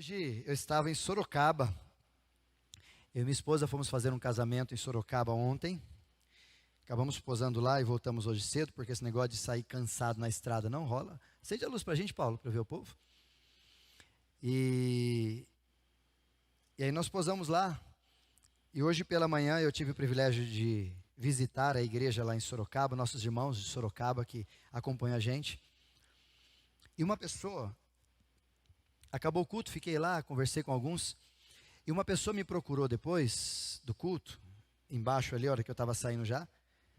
Hoje eu estava em Sorocaba. Eu e minha esposa fomos fazer um casamento em Sorocaba ontem. Acabamos posando lá e voltamos hoje cedo, porque esse negócio de sair cansado na estrada não rola. Acende a luz para a gente, Paulo, para ver o povo. E aí nós posamos lá. E hoje pela manhã eu tive o privilégio de visitar a igreja lá em Sorocaba, nossos irmãos de Sorocaba que acompanham a gente. E uma pessoa, acabou o culto, fiquei lá, conversei com alguns. E uma pessoa me procurou depois do culto, embaixo ali, a hora que eu estava saindo já.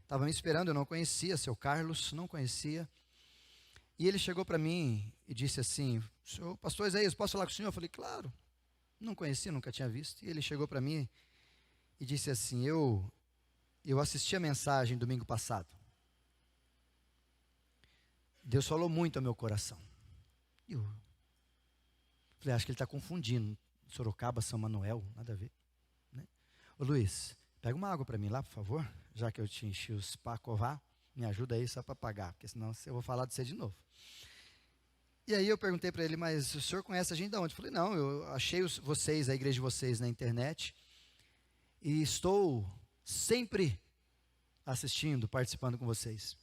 Estava me esperando, eu não conhecia, seu Carlos, não conhecia. E ele chegou para mim e disse assim, pastor Isaías, posso falar com o senhor? Eu falei, claro. Não conhecia, nunca tinha visto. E ele chegou para mim e disse assim, eu assisti a mensagem domingo passado. Deus falou muito ao meu coração. E eu falei, acho que ele está confundindo. Sorocaba, São Manuel, nada a ver. Né? Ô Luiz, pega uma água para mim lá, por favor. Já que eu te enchi os pacová, me ajuda aí só para pagar, porque senão eu vou falar de você de novo. E aí eu perguntei para ele, mas o senhor conhece a gente de onde? Eu falei, não, eu achei vocês, a igreja de vocês na internet, e estou sempre assistindo, participando com vocês.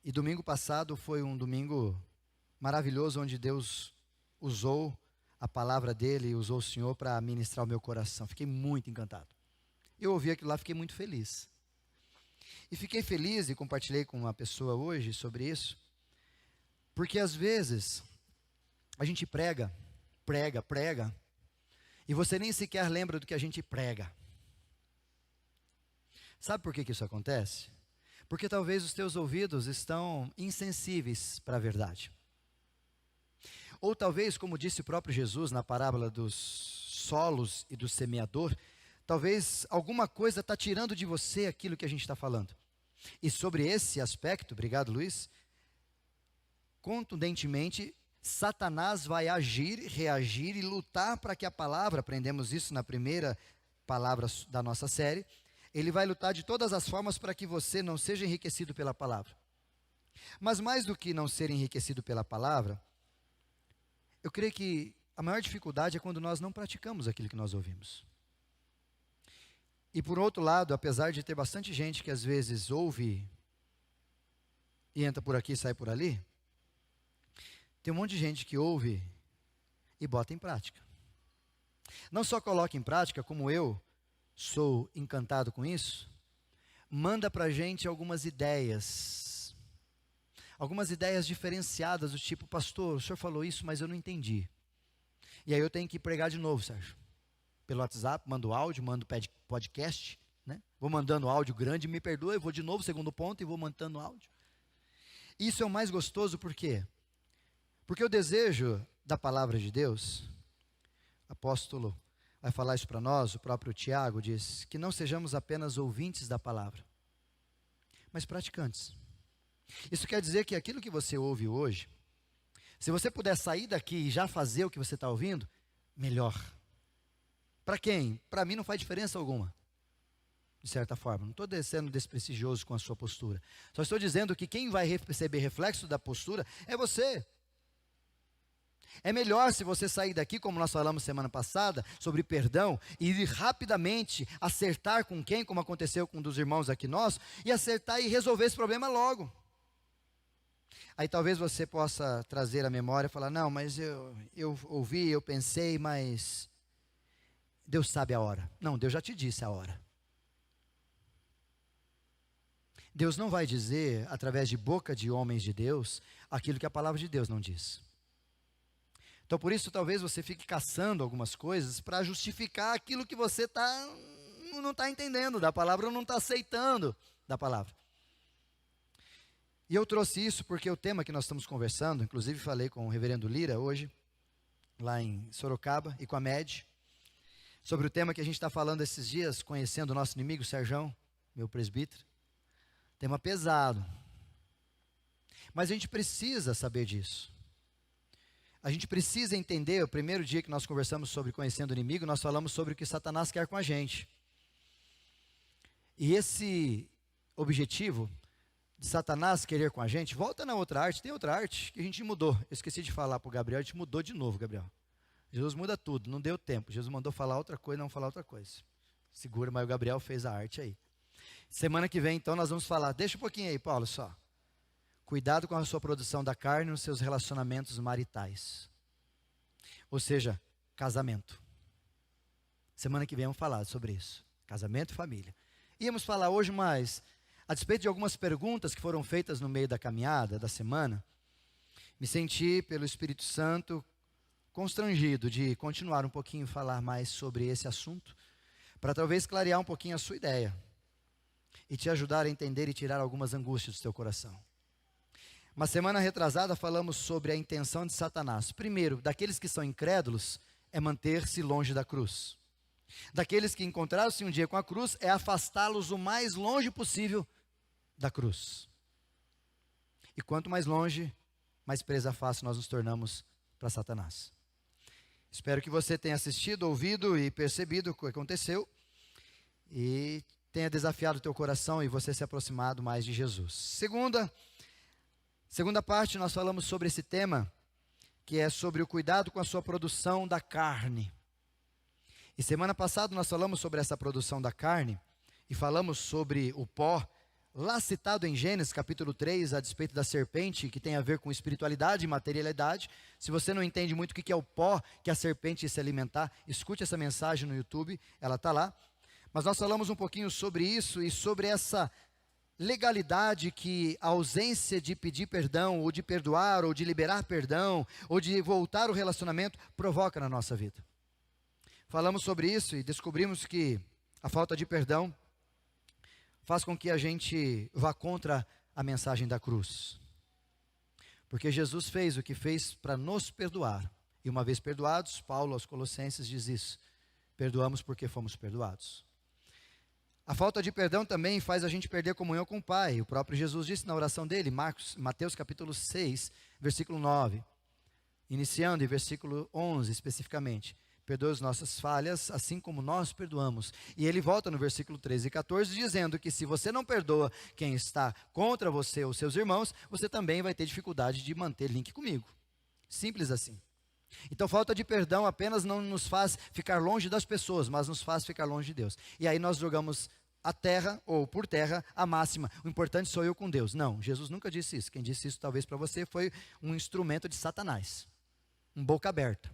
E domingo passado foi um domingo maravilhoso, onde Deus usou a palavra dele, usou o Senhor para ministrar o meu coração. Fiquei muito encantado. Eu ouvi aquilo lá, fiquei muito feliz. E fiquei feliz e compartilhei com uma pessoa hoje sobre isso, porque às vezes a gente prega, e você nem sequer lembra do que a gente prega. Sabe por que isso acontece? Porque talvez os teus ouvidos estão insensíveis para a verdade. Ou talvez, como disse o próprio Jesus na parábola dos solos e do semeador, talvez alguma coisa está tirando de você aquilo que a gente está falando. E sobre esse aspecto, obrigado Luiz, contundentemente, Satanás vai agir, reagir e lutar para que a palavra, aprendemos isso na primeira palavra da nossa série, ele vai lutar de todas as formas para que você não seja enriquecido pela palavra. Mas mais do que não ser enriquecido pela palavra, eu creio que a maior dificuldade é quando nós não praticamos aquilo que nós ouvimos. E por outro lado, apesar de ter bastante gente que às vezes ouve e entra por aqui e sai por ali, tem um monte de gente que ouve e bota em prática. Não só coloca em prática, como eu sou encantado com isso, manda para a gente algumas ideias diferenciadas do tipo, pastor, o senhor falou isso, mas eu não entendi. E aí eu tenho que pregar de novo, Sérgio. Pelo WhatsApp, mando áudio, mando podcast, né? Vou mandando áudio grande, me perdoa, eu vou de novo, segundo ponto, e vou mandando áudio. Isso é o mais gostoso, por quê? Porque o desejo da palavra de Deus, apóstolo vai falar isso para nós, o próprio Tiago diz, que não sejamos apenas ouvintes da palavra, mas praticantes. Isso quer dizer que aquilo que você ouve hoje, se você puder sair daqui e já fazer o que você está ouvindo, melhor. Para quem? Para mim não faz diferença alguma, de certa forma. Não estou sendo desprestigioso com a sua postura. Só estou dizendo que quem vai receber reflexo da postura é você. É melhor se você sair daqui, como nós falamos semana passada, sobre perdão, e ir rapidamente acertar com quem, como aconteceu com um dos irmãos aqui nós, e acertar e resolver esse problema logo. Aí talvez você possa trazer a memória e falar, não, mas eu ouvi, eu pensei, mas Deus sabe a hora. Não, Deus já te disse a hora. Deus não vai dizer, através de boca de homens de Deus, aquilo que a palavra de Deus não diz. Então por isso talvez você fique caçando algumas coisas para justificar aquilo que você não está entendendo da palavra, ou não está aceitando da palavra. E eu trouxe isso porque o tema que nós estamos conversando, inclusive falei com o reverendo Lira hoje, lá em Sorocaba, e com a MED, sobre o tema que a gente está falando esses dias, conhecendo o nosso inimigo, Serjão, meu presbítero. Tema pesado. Mas a gente precisa saber disso. A gente precisa entender, o primeiro dia que nós conversamos sobre conhecendo o inimigo, nós falamos sobre o que Satanás quer com a gente. E esse objetivo de Satanás querer com a gente, volta na outra arte, tem outra arte que a gente mudou. Eu esqueci de falar para o Gabriel, a gente mudou de novo, Gabriel. Jesus muda tudo, não deu tempo. Jesus mandou falar outra coisa, não falar outra coisa. Segura, mas o Gabriel fez a arte aí. Semana que vem, então, nós vamos falar. Deixa um pouquinho aí, Paulo, só. Cuidado com a sua produção da carne nos seus relacionamentos maritais. Ou seja, casamento. Semana que vem vamos falar sobre isso. Casamento e família. Íamos falar hoje, mas, a despeito de algumas perguntas que foram feitas no meio da caminhada, da semana, me senti, pelo Espírito Santo, constrangido de continuar um pouquinho, falar mais sobre esse assunto, para talvez clarear um pouquinho a sua ideia e te ajudar a entender e tirar algumas angústias do teu coração. Uma semana retrasada falamos sobre a intenção de Satanás. Primeiro, daqueles que são incrédulos, é manter-se longe da cruz. Daqueles que encontraram-se um dia com a cruz, é afastá-los o mais longe possível da cruz. E quanto mais longe, mais presa fácil nós nos tornamos para Satanás. Espero que você tenha assistido, ouvido e percebido o que aconteceu e tenha desafiado o teu coração e você se aproximado mais de Jesus. Segunda parte, nós falamos sobre esse tema, que é sobre o cuidado com a sua produção da carne. E semana passada nós falamos sobre essa produção da carne e falamos sobre o pó, lá citado em Gênesis capítulo 3, a despeito da serpente, que tem a ver com espiritualidade e materialidade. Se você não entende muito o que é o pó que a serpente ia se alimentar, escute essa mensagem no YouTube, ela está lá. Mas nós falamos um pouquinho sobre isso e sobre essa legalidade que a ausência de pedir perdão, ou de perdoar, ou de liberar perdão, ou de voltar o relacionamento, provoca na nossa vida. Falamos sobre isso e descobrimos que a falta de perdão faz com que a gente vá contra a mensagem da cruz. Porque Jesus fez o que fez para nos perdoar. E uma vez perdoados, Paulo aos Colossenses diz isso: perdoamos porque fomos perdoados. A falta de perdão também faz a gente perder comunhão com o Pai. O próprio Jesus disse na oração dele, Mateus capítulo 6, versículo 9. Iniciando em versículo 11 especificamente. Perdoa as nossas falhas, assim como nós perdoamos. E ele volta no versículo 13 e 14, dizendo que se você não perdoa quem está contra você ou seus irmãos, você também vai ter dificuldade de manter link comigo. Simples assim. Então, falta de perdão apenas não nos faz ficar longe das pessoas, mas nos faz ficar longe de Deus. E aí nós jogamos a terra, ou por terra, a máxima: o importante sou eu com Deus. Não, Jesus nunca disse isso. Quem disse isso talvez para você foi um instrumento de Satanás, um boca aberta.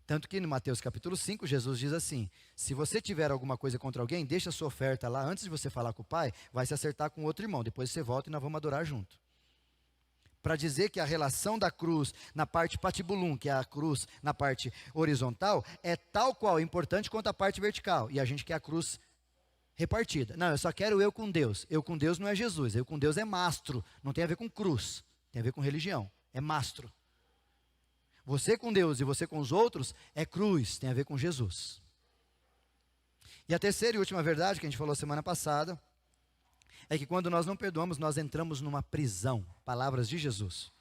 Tanto que no Mateus capítulo 5, Jesus diz assim: se você tiver alguma coisa contra alguém, deixa a sua oferta lá, antes de você falar com o Pai, vai se acertar com outro irmão, depois você volta e nós vamos adorar junto. Para dizer que a relação da cruz na parte patibulum, que é a cruz na parte horizontal, é tal qual importante quanto a parte vertical, e a gente quer a cruz repartida. Não, eu só quero eu com Deus. Eu com Deus não é Jesus, eu com Deus é mastro, não tem a ver com cruz, tem a ver com religião, é mastro. Você com Deus e você com os outros é cruz, tem a ver com Jesus. E a terceira e última verdade que a gente falou semana passada é que quando nós não perdoamos, nós entramos numa prisão. Palavras de Jesus.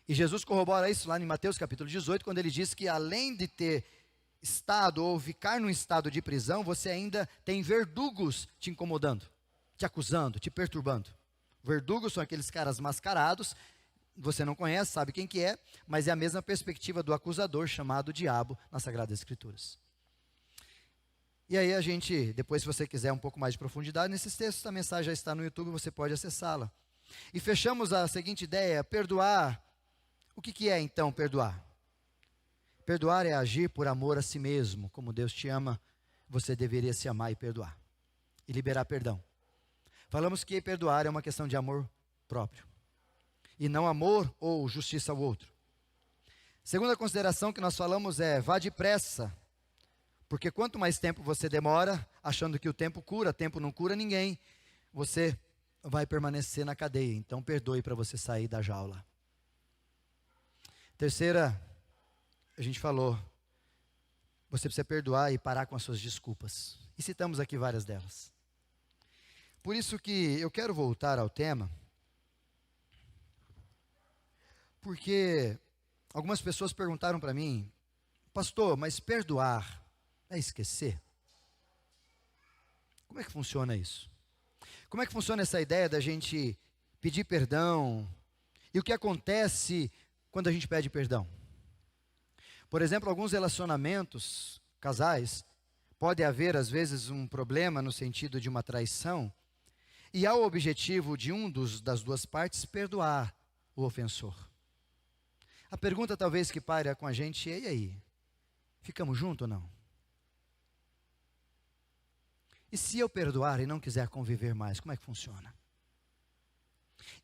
E Jesus corrobora isso lá em Mateus capítulo 18, quando ele diz que além de ter estado ou ficar num estado de prisão, você ainda tem verdugos te incomodando, te acusando, te perturbando. Verdugos são aqueles caras mascarados. Você não conhece, sabe quem que é, mas é a mesma perspectiva do acusador chamado diabo nas Sagradas Escrituras. E aí a gente, depois se você quiser um pouco mais de profundidade nesses textos, a mensagem já está no YouTube, você pode acessá-la. E fechamos a seguinte ideia: perdoar. O que é então perdoar? Perdoar é agir por amor a si mesmo. Como Deus te ama, você deveria se amar e perdoar. E liberar perdão. Falamos que perdoar é uma questão de amor próprio. E não amor ou justiça ao outro. Segunda consideração que nós falamos é: vá depressa. Porque quanto mais tempo você demora, achando que o tempo não cura ninguém, você vai permanecer na cadeia. Então perdoe para você sair da jaula. Terceira, a gente falou, você precisa perdoar e parar com as suas desculpas. E citamos aqui várias delas. Por isso que eu quero voltar ao tema, porque algumas pessoas perguntaram para mim: pastor, mas perdoar é esquecer? Como é que funciona isso? Como é que funciona essa ideia da gente pedir perdão? E o que acontece quando a gente pede perdão? Por exemplo, alguns relacionamentos, casais, pode haver às vezes um problema no sentido de uma traição, e há o objetivo de das duas partes perdoar o ofensor. A pergunta talvez que paira com a gente é: e aí? Ficamos juntos ou não? E se eu perdoar e não quiser conviver mais, como é que funciona?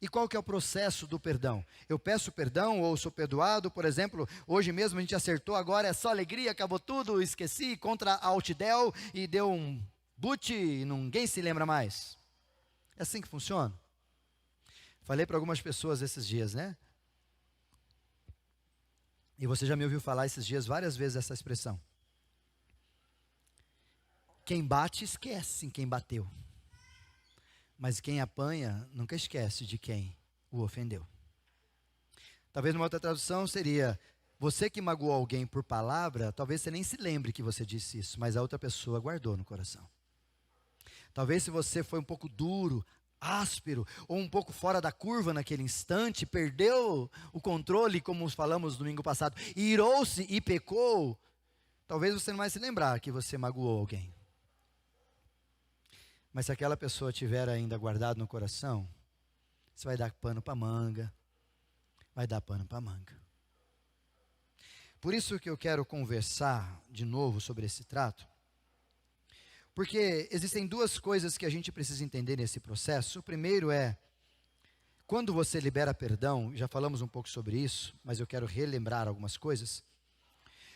E qual que é o processo do perdão? Eu peço perdão ou sou perdoado? Por exemplo, hoje mesmo a gente acertou, agora é só alegria, acabou tudo, esqueci, contra a Altidel e deu um boot e ninguém se lembra mais. É assim que funciona? Falei para algumas pessoas esses dias, né? E você já me ouviu falar esses dias várias vezes essa expressão. Quem bate esquece em quem bateu. Mas quem apanha nunca esquece de quem o ofendeu. Talvez uma outra tradução seria: você que magoou alguém por palavra, talvez você nem se lembre que você disse isso, mas a outra pessoa guardou no coração. Talvez se você foi um pouco duro, áspero, ou um pouco fora da curva naquele instante, perdeu o controle, como falamos domingo passado, irou-se e pecou, talvez você não vai se lembrar que você magoou alguém. Mas se aquela pessoa tiver ainda guardado no coração, você vai dar pano para manga, vai dar pano para manga. Por isso que eu quero conversar de novo sobre esse trato, porque existem duas coisas que a gente precisa entender nesse processo. O primeiro é, quando você libera perdão, já falamos um pouco sobre isso, mas eu quero relembrar algumas coisas.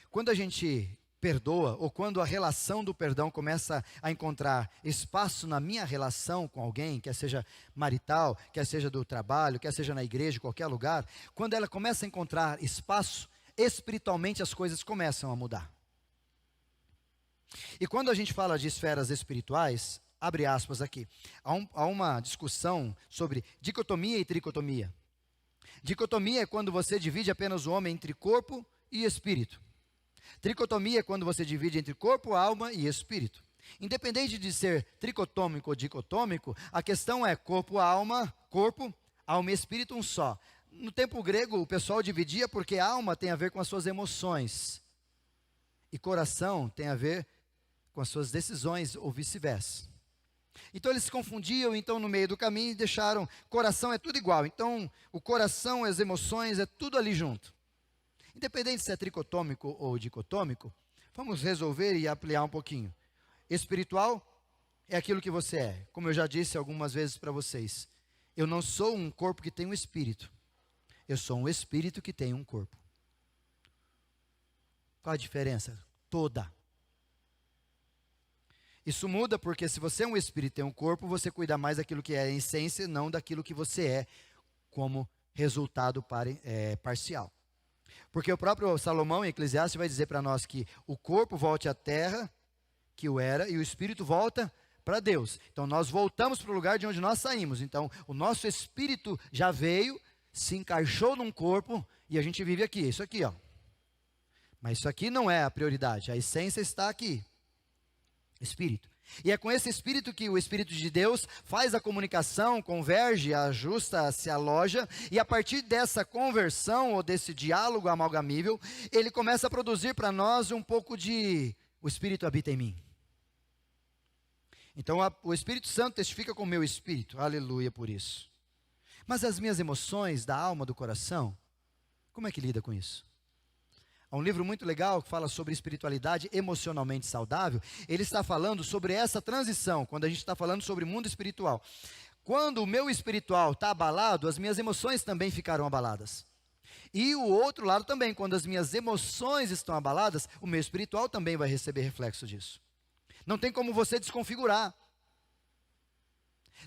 Quando a gente perdoa, ou quando a relação do perdão começa a encontrar espaço na minha relação com alguém, quer seja marital, quer seja do trabalho, quer seja na igreja, qualquer lugar, quando ela começa a encontrar espaço, espiritualmente as coisas começam a mudar. E quando a gente fala de esferas espirituais, abre aspas aqui, há uma discussão sobre dicotomia e tricotomia. Dicotomia é quando você divide apenas o homem entre corpo e espírito. Tricotomia é quando você divide entre corpo, alma e espírito. Independente de ser tricotômico ou dicotômico, a questão é corpo, alma e espírito um só. No tempo grego, o pessoal dividia porque alma tem a ver com as suas emoções e coração tem a ver com as suas decisões ou vice-versa. Então eles se confundiam, então no meio do caminho deixaram, coração é tudo igual. Então o coração, as emoções, é tudo ali junto. Independente se é tricotômico ou dicotômico, vamos resolver e ampliar um pouquinho. Espiritual é aquilo que você é. Como eu já disse algumas vezes para vocês, eu não sou um corpo que tem um espírito. Eu sou um espírito que tem um corpo. Qual a diferença? Toda. Isso muda porque se você é um espírito e tem um corpo, você cuida mais daquilo que é a essência, não daquilo que você é como resultado parcial. Porque o próprio Salomão, em Eclesiastes, vai dizer para nós que o corpo volte à terra, que o era, e o espírito volta para Deus. Então nós voltamos para o lugar de onde nós saímos. Então o nosso espírito já veio, se encaixou num corpo, e a gente vive aqui, isso aqui, ó. Mas isso aqui não é a prioridade, a essência está aqui. Espírito. E é com esse espírito que o Espírito de Deus faz a comunicação, converge, ajusta, se aloja, e a partir dessa conversão ou desse diálogo amalgamível, ele começa a produzir para nós um pouco de o Espírito habita em mim. Então o Espírito Santo testifica com o meu espírito, aleluia por isso. Mas as minhas emoções da alma, do coração, como é que lida com isso? Há um livro muito legal que fala sobre espiritualidade emocionalmente saudável. Ele está falando sobre essa transição, quando a gente está falando sobre o mundo espiritual. Quando o meu espiritual está abalado, as minhas emoções também ficarão abaladas. E o outro lado também, quando as minhas emoções estão abaladas, o meu espiritual também vai receber reflexo disso. Não tem como você desconfigurar.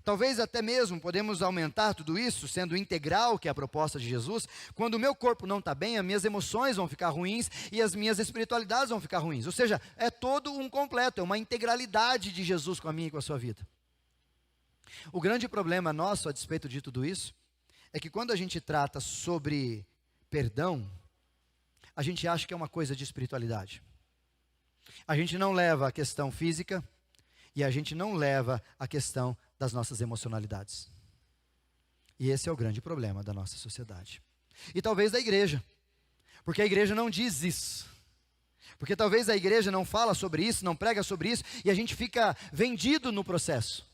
Talvez até mesmo podemos aumentar tudo isso, sendo integral, que é a proposta de Jesus. Quando o meu corpo não está bem, as minhas emoções vão ficar ruins e as minhas espiritualidades vão ficar ruins. Ou seja, é todo um completo, é uma integralidade de Jesus com a minha e com a sua vida. O grande problema nosso, a despeito de tudo isso, é que quando a gente trata sobre perdão, a gente acha que é uma coisa de espiritualidade. A gente não leva a questão física e a gente não leva a questão das nossas emocionalidades. E esse é o grande problema da nossa sociedade. E talvez da igreja, porque a igreja não diz isso. Porque talvez a igreja não fala sobre isso, não prega sobre isso, e a gente fica vendido no processo.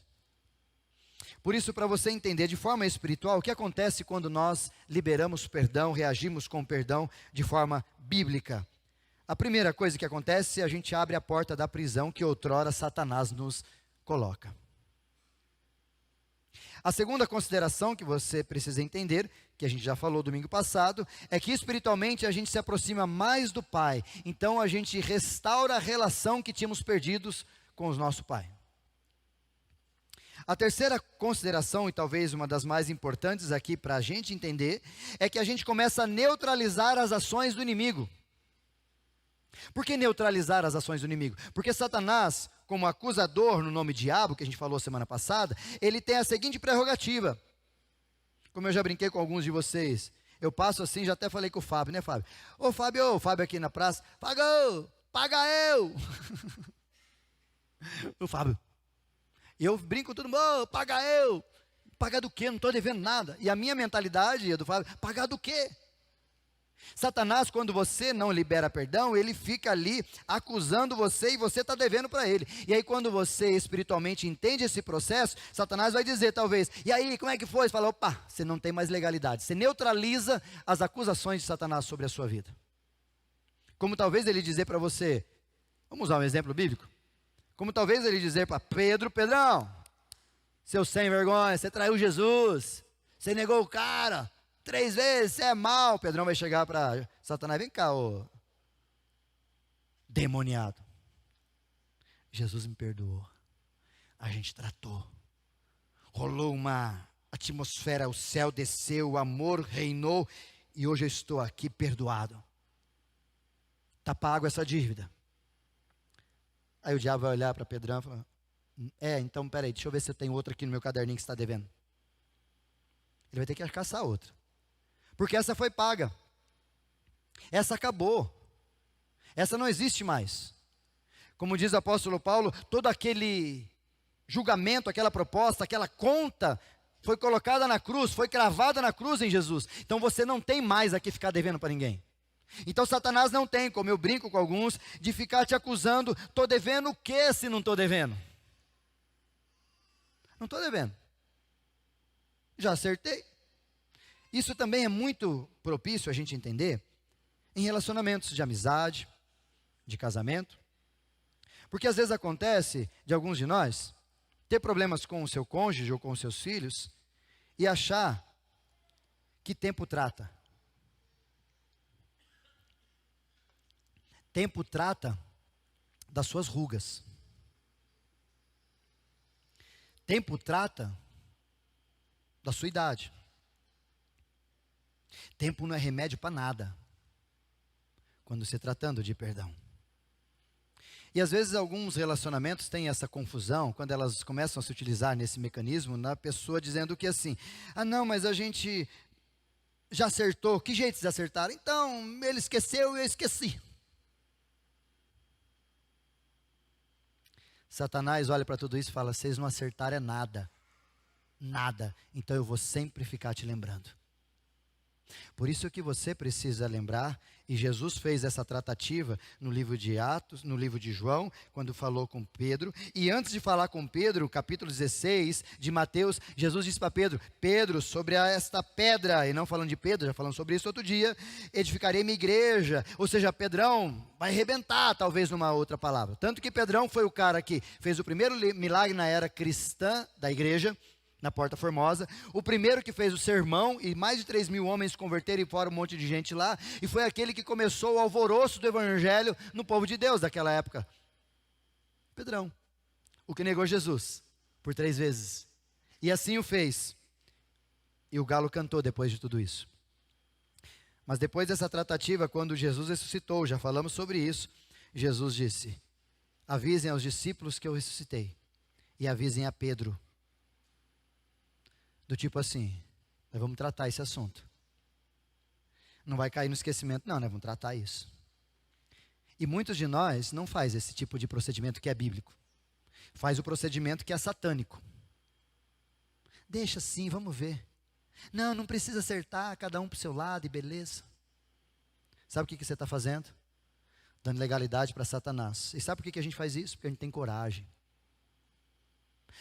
Por isso, para você entender de forma espiritual, o que acontece quando nós liberamos perdão, reagimos com perdão de forma bíblica? A primeira coisa que acontece é a gente abre a porta da prisão que outrora Satanás nos coloca. A segunda consideração que você precisa entender, que a gente já falou domingo passado, é que espiritualmente a gente se aproxima mais do Pai. Então a gente restaura a relação que tínhamos perdidos com o nosso Pai. A terceira consideração, e talvez uma das mais importantes aqui para a gente entender, é que a gente começa a neutralizar as ações do inimigo. Por que neutralizar as ações do inimigo? Porque Satanás, como acusador no nome diabo, que a gente falou semana passada, ele tem a seguinte prerrogativa. Como eu já brinquei com alguns de vocês, eu passo assim, já até falei com o Fábio, né, Fábio? Ô Fábio aqui na praça, paga eu! O Fábio. E eu brinco com todo mundo, paga eu! Pagar do quê? Não estou devendo nada. E a minha mentalidade, do Fábio, pagar do quê? Satanás, quando você não libera perdão, ele fica ali acusando você e você está devendo para ele. E aí quando você espiritualmente entende esse processo, Satanás vai dizer talvez, e aí como é que foi? Você fala, opa, você não tem mais legalidade. Você neutraliza as acusações de Satanás sobre a sua vida. Como talvez ele dizer para você, vamos usar um exemplo bíblico? Como talvez ele dizer para Pedrão, seu sem vergonha, você traiu Jesus, você negou o cara, 3 vezes, você é mau. Pedrão vai chegar para Satanás, vem cá, ô demoniado. Jesus me perdoou, a gente tratou, rolou uma atmosfera, o céu desceu, o amor reinou, e hoje eu estou aqui perdoado. Está pago essa dívida. Aí o diabo vai olhar para Pedrão e falar, então peraí, deixa eu ver se eu tenho outra aqui no meu caderninho que você está devendo. Ele vai ter que caçar outra. Porque essa foi paga. Essa acabou. Essa não existe mais. Como diz o apóstolo Paulo, todo aquele julgamento, aquela proposta, aquela conta foi colocada na cruz, foi cravada na cruz em Jesus. Então você não tem mais a que ficar devendo para ninguém. Então Satanás não tem, como eu brinco com alguns, de ficar te acusando, estou devendo o que se não estou devendo? Não estou devendo. Já acertei. Isso também é muito propício a gente entender em relacionamentos de amizade, de casamento. Porque às vezes acontece de alguns de nós ter problemas com o seu cônjuge ou com os seus filhos e achar que tempo trata. Tempo trata das suas rugas. Tempo trata da sua idade. Tempo não é remédio para nada, quando se tratando de perdão. E às vezes alguns relacionamentos têm essa confusão, quando elas começam a se utilizar nesse mecanismo, na pessoa dizendo que assim, não, mas a gente já acertou, que jeito de acertar? Então, ele esqueceu e eu esqueci. Satanás olha para tudo isso e fala, vocês não acertaram é nada, nada, então eu vou sempre ficar te lembrando. Por isso que você precisa lembrar, e Jesus fez essa tratativa no livro de Atos, no livro de João, quando falou com Pedro, e antes de falar com Pedro, capítulo 16 de Mateus, Jesus disse para Pedro, Pedro, sobre esta pedra, e não falando de Pedro, já falando sobre isso outro dia, edificarei minha igreja, ou seja, Pedrão vai arrebentar, talvez numa outra palavra, tanto que Pedrão foi o cara que fez o primeiro milagre na era cristã da igreja, na Porta Formosa, o primeiro que fez o sermão, e mais de 3.000 homens converteram e fora um monte de gente lá, e foi aquele que começou o alvoroço do evangelho no povo de Deus daquela época. Pedrão, o que negou Jesus por 3 vezes, e assim o fez, e o galo cantou depois de tudo isso. Mas depois dessa tratativa, quando Jesus ressuscitou, já falamos sobre isso, Jesus disse, avisem aos discípulos que eu ressuscitei, e avisem a Pedro, do tipo assim, nós vamos tratar esse assunto. Não vai cair no esquecimento, não, nós vamos tratar isso. E muitos de nós não faz esse tipo de procedimento que é bíblico. Faz o procedimento que é satânico. Deixa assim, vamos ver. Não precisa acertar, cada um para o seu lado e beleza. Sabe o que você está fazendo? dando legalidade para Satanás. E sabe por que a gente faz isso? Porque a gente tem coragem.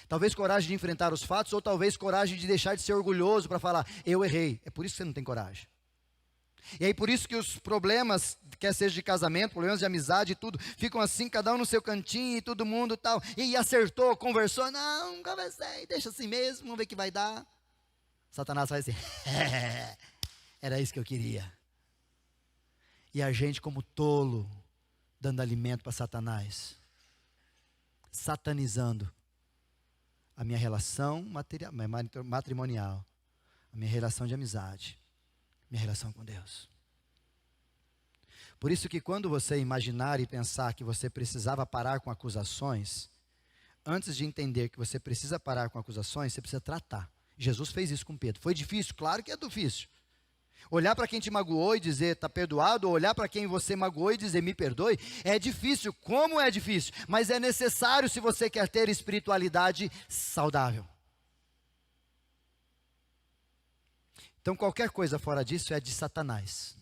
Talvez coragem de enfrentar os fatos, ou talvez coragem de deixar de ser orgulhoso para falar, eu errei. É por isso que você não tem coragem. E aí por isso que os problemas, quer seja de casamento, problemas de amizade e tudo, ficam assim, cada um no seu cantinho e todo mundo tal. E acertou, conversou, não, conversei, deixa assim mesmo, vamos ver o que vai dar. Satanás vai dizer, era isso que eu queria. E a gente como tolo, dando alimento para Satanás, satanizando a minha relação matrimonial, a minha relação de amizade, minha relação com Deus. Por isso que quando você imaginar e pensar que você precisava parar com acusações, antes de entender que você precisa parar com acusações, você precisa tratar. Jesus fez isso com Pedro. Foi difícil? Claro que é difícil. Olhar para quem te magoou e dizer, está perdoado, ou olhar para quem você magoou e dizer, me perdoe, é difícil. Como é difícil? Mas é necessário se você quer ter espiritualidade saudável. Então, qualquer coisa fora disso é de Satanás.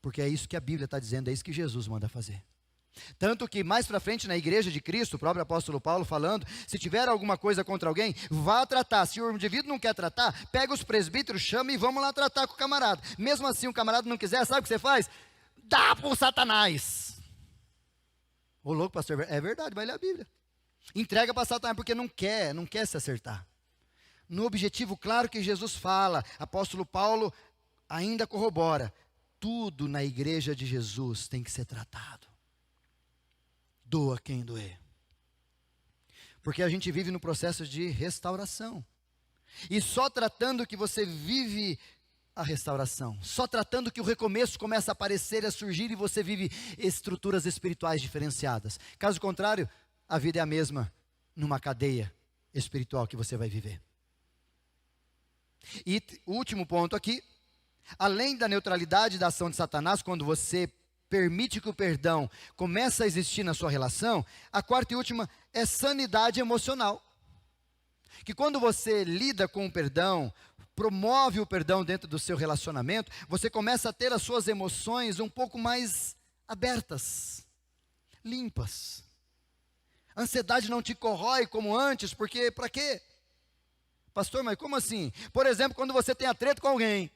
Porque é isso que a Bíblia está dizendo, é isso que Jesus manda fazer. Tanto que mais para frente na igreja de Cristo, o próprio apóstolo Paulo falando, se tiver alguma coisa contra alguém, vá tratar. Se o indivíduo não quer tratar, pega os presbíteros, chama e vamos lá tratar com o camarada. Mesmo assim o camarada não quiser, sabe o que você faz? Dá para o Satanás. Ô louco, pastor, é verdade, vai ler a Bíblia. Entrega para Satanás porque não quer se acertar. No objetivo claro que Jesus fala, apóstolo Paulo ainda corrobora, tudo na igreja de Jesus tem que ser tratado. Doa quem doer. Porque a gente vive no processo de restauração. E só tratando que você vive a restauração, só tratando que o recomeço começa a aparecer, a surgir e você vive estruturas espirituais diferenciadas. Caso contrário, a vida é a mesma numa cadeia espiritual que você vai viver. E o último ponto aqui, além da neutralidade da ação de Satanás, quando você permite que o perdão comece a existir na sua relação, a quarta e última é sanidade emocional. Que quando você lida com o perdão, promove o perdão dentro do seu relacionamento, você começa a ter as suas emoções um pouco mais abertas, limpas. A ansiedade não te corrói como antes, porque para quê? Pastor, mas como assim? Por exemplo, quando você tem atrito com alguém,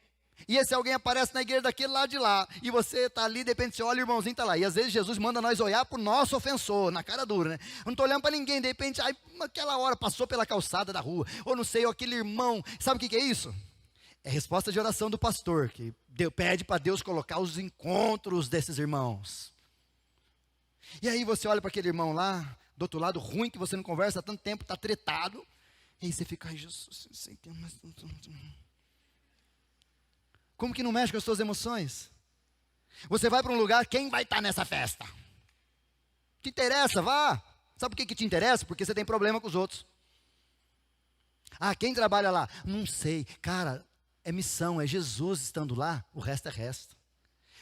e esse alguém aparece na igreja daquele lado de lá, e você está ali, de repente você olha, o irmãozinho está lá, e às vezes Jesus manda nós olhar para o nosso ofensor, na cara dura, né? Eu não estou olhando para ninguém, de repente, aquela hora passou pela calçada da rua, ou não sei, ou aquele irmão, sabe o que é isso? É resposta de oração do pastor, que pede para Deus colocar os encontros desses irmãos. E aí você olha para aquele irmão lá, do outro lado, ruim, que você não conversa há tanto tempo, está tretado, e aí você fica, ai Jesus, sei que mais... Como que não mexe com as suas emoções? Você vai para um lugar, quem vai estar nessa festa? Te interessa, vá. Sabe por que te interessa? Porque você tem problema com os outros. Ah, quem trabalha lá? Não sei. Cara, é missão, é Jesus estando lá, o resto é resto.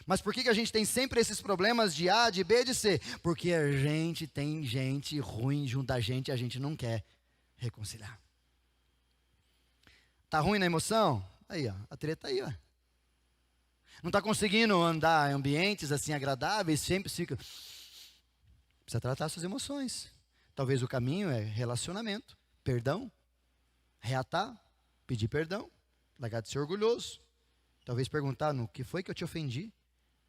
Mas por que a gente tem sempre esses problemas de A, de B, de C? Porque a gente tem gente ruim junto a gente e a gente não quer reconciliar. Tá ruim na emoção? Aí, ó, a treta aí, ó. Não está conseguindo andar em ambientes assim agradáveis, sempre fica... Precisa tratar suas emoções. Talvez o caminho é relacionamento, perdão, reatar, pedir perdão, largar de ser orgulhoso. Talvez perguntar, no que foi que eu te ofendi?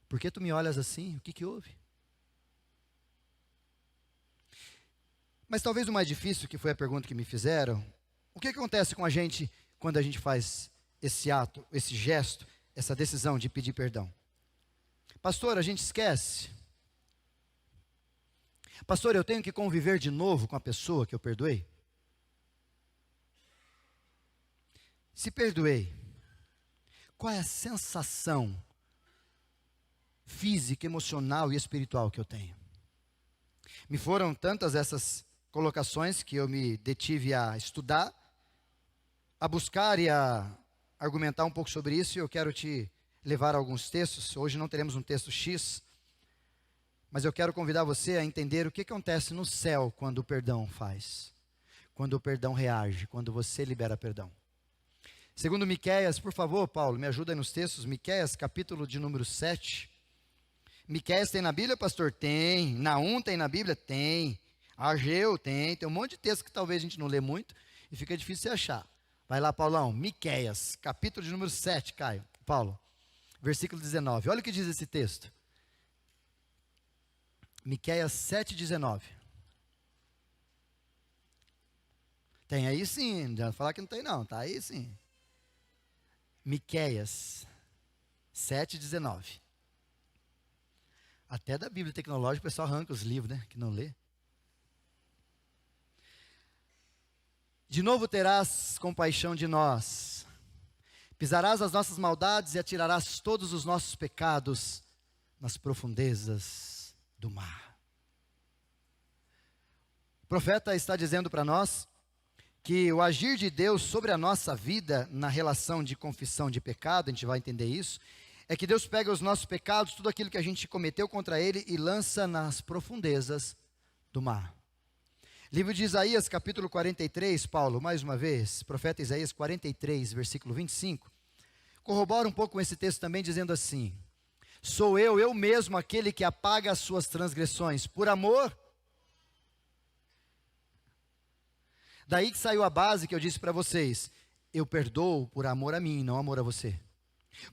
Por que tu me olhas assim? O que houve? Mas talvez o mais difícil, que foi a pergunta que me fizeram, o que acontece com a gente quando a gente faz esse ato, esse gesto, essa decisão de pedir perdão? Pastor, a gente esquece. Pastor, eu tenho que conviver de novo com a pessoa que eu perdoei? Se perdoei, qual é a sensação física, emocional e espiritual que eu tenho? Me foram tantas essas colocações que eu me detive a estudar, a buscar e a argumentar um pouco sobre isso, e eu quero te levar a alguns textos. Hoje não teremos um texto X, mas eu quero convidar você a entender o que acontece no céu quando o perdão faz, quando o perdão reage, quando você libera perdão. Segundo Miqueias, por favor, Paulo, me ajuda aí nos textos, Miqueias, capítulo de número 7, Miqueias tem na Bíblia, pastor? Tem. Naum tem na Bíblia? Tem. Ageu tem um monte de texto que talvez a gente não lê muito e fica difícil de achar. Vai lá, Paulão, Miqueias, capítulo de número 7, Caio, Paulo, versículo 19. Olha o que diz esse texto. Miqueias 7, 19. Tem aí sim, não adianta falar que não tem não, tá aí sim. Miqueias 7, 19. Até da Bíblia tecnológica o pessoal arranca os livros, né, que não lê. De novo terás compaixão de nós, pisarás as nossas maldades e atirarás todos os nossos pecados nas profundezas do mar. O profeta está dizendo para nós que o agir de Deus sobre a nossa vida, na relação de confissão de pecado, a gente vai entender isso, é que Deus pega os nossos pecados, tudo aquilo que a gente cometeu contra Ele e lança nas profundezas do mar. Livro de Isaías, capítulo 43, Paulo, mais uma vez, profeta Isaías 43, versículo 25, corrobora um pouco com esse texto também, dizendo assim: sou eu mesmo aquele que apaga as suas transgressões, por amor. Daí que saiu a base que eu disse para vocês, eu perdoo por amor a mim, não amor a você.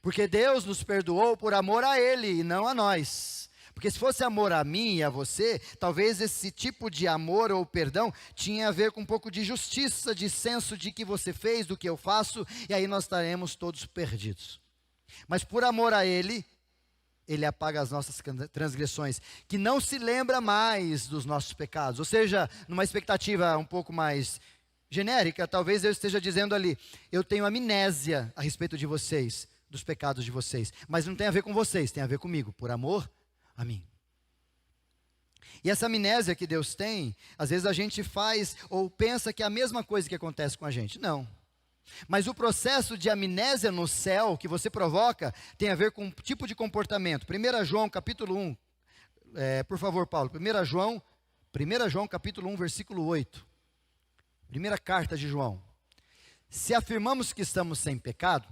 Porque Deus nos perdoou por amor a Ele e não a nós. Porque se fosse amor a mim e a você, talvez esse tipo de amor ou perdão tinha a ver com um pouco de justiça, de senso de que você fez, do que eu faço, e aí nós estaremos todos perdidos. Mas por amor a Ele, Ele apaga as nossas transgressões, que não se lembra mais dos nossos pecados. Ou seja, numa expectativa um pouco mais genérica, talvez eu esteja dizendo ali, eu tenho amnésia a respeito de vocês, dos pecados de vocês, mas não tem a ver com vocês, tem a ver comigo, por amor a mim. E essa amnésia que Deus tem, às vezes a gente faz ou pensa que é a mesma coisa que acontece com a gente. Não. Mas o processo de amnésia no céu que você provoca tem a ver com um tipo de comportamento. 1 João capítulo 1, por favor, Paulo, 1 João capítulo 1, versículo 8. Primeira carta de João. Se afirmamos que estamos sem pecado,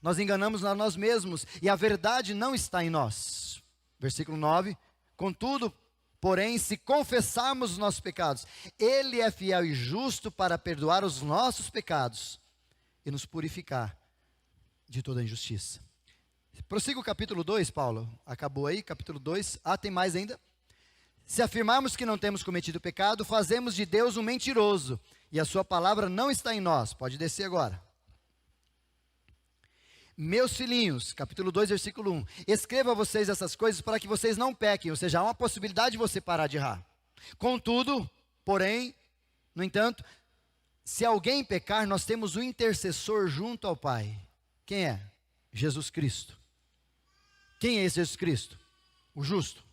nós enganamos a nós mesmos e a verdade não está em nós. Versículo 9, contudo, porém, se confessarmos os nossos pecados, Ele é fiel e justo para perdoar os nossos pecados e nos purificar de toda injustiça. Prossiga o capítulo 2, Paulo. Acabou aí, capítulo 2. Tem mais ainda? Se afirmarmos que não temos cometido pecado, fazemos de Deus um mentiroso, e a sua palavra não está em nós. Pode descer agora. Meus filhinhos, capítulo 2, versículo 1, escrevo a vocês essas coisas para que vocês não pequem, ou seja, há uma possibilidade de você parar de errar. Contudo, porém, no entanto, se alguém pecar, nós temos um intercessor junto ao Pai. Quem é? Jesus Cristo. Quem é esse Jesus Cristo? O justo.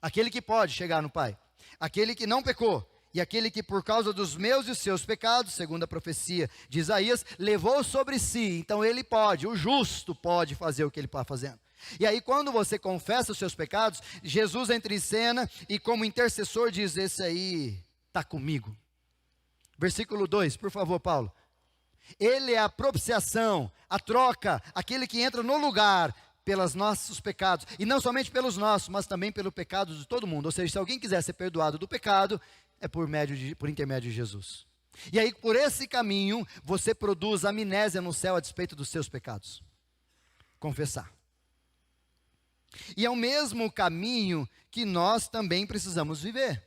Aquele que pode chegar no Pai. Aquele que não pecou. E aquele que por causa dos meus e os seus pecados, segundo a profecia de Isaías, levou sobre si. Então ele pode, o justo pode fazer o que ele está fazendo. E aí quando você confessa os seus pecados, Jesus entra em cena e como intercessor diz, esse aí está comigo. Versículo 2, por favor, Paulo. Ele é a propiciação, a troca, aquele que entra no lugar pelos nossos pecados. E não somente pelos nossos, mas também pelo pecado de todo mundo. Ou seja, se alguém quiser ser perdoado do pecado, é por intermédio de Jesus. E aí, por esse caminho, você produz amnésia no céu a despeito dos seus pecados. Confessar. E é o mesmo caminho que nós também precisamos viver.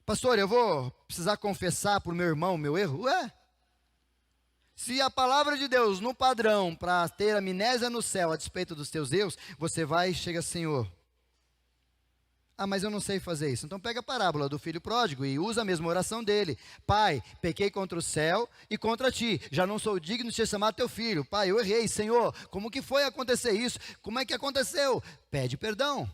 Pastor, eu vou precisar confessar para o meu irmão o meu erro? Se a palavra de Deus, no padrão, para ter amnésia no céu a despeito dos teus erros, você vai e chega, Senhor, mas eu não sei fazer isso. Então pega a parábola do filho pródigo e usa a mesma oração dele. Pai, pequei contra o céu e contra ti. Já não sou digno de te chamar teu filho. Pai, eu errei. Senhor, como que foi acontecer isso? Como é que aconteceu? Pede perdão.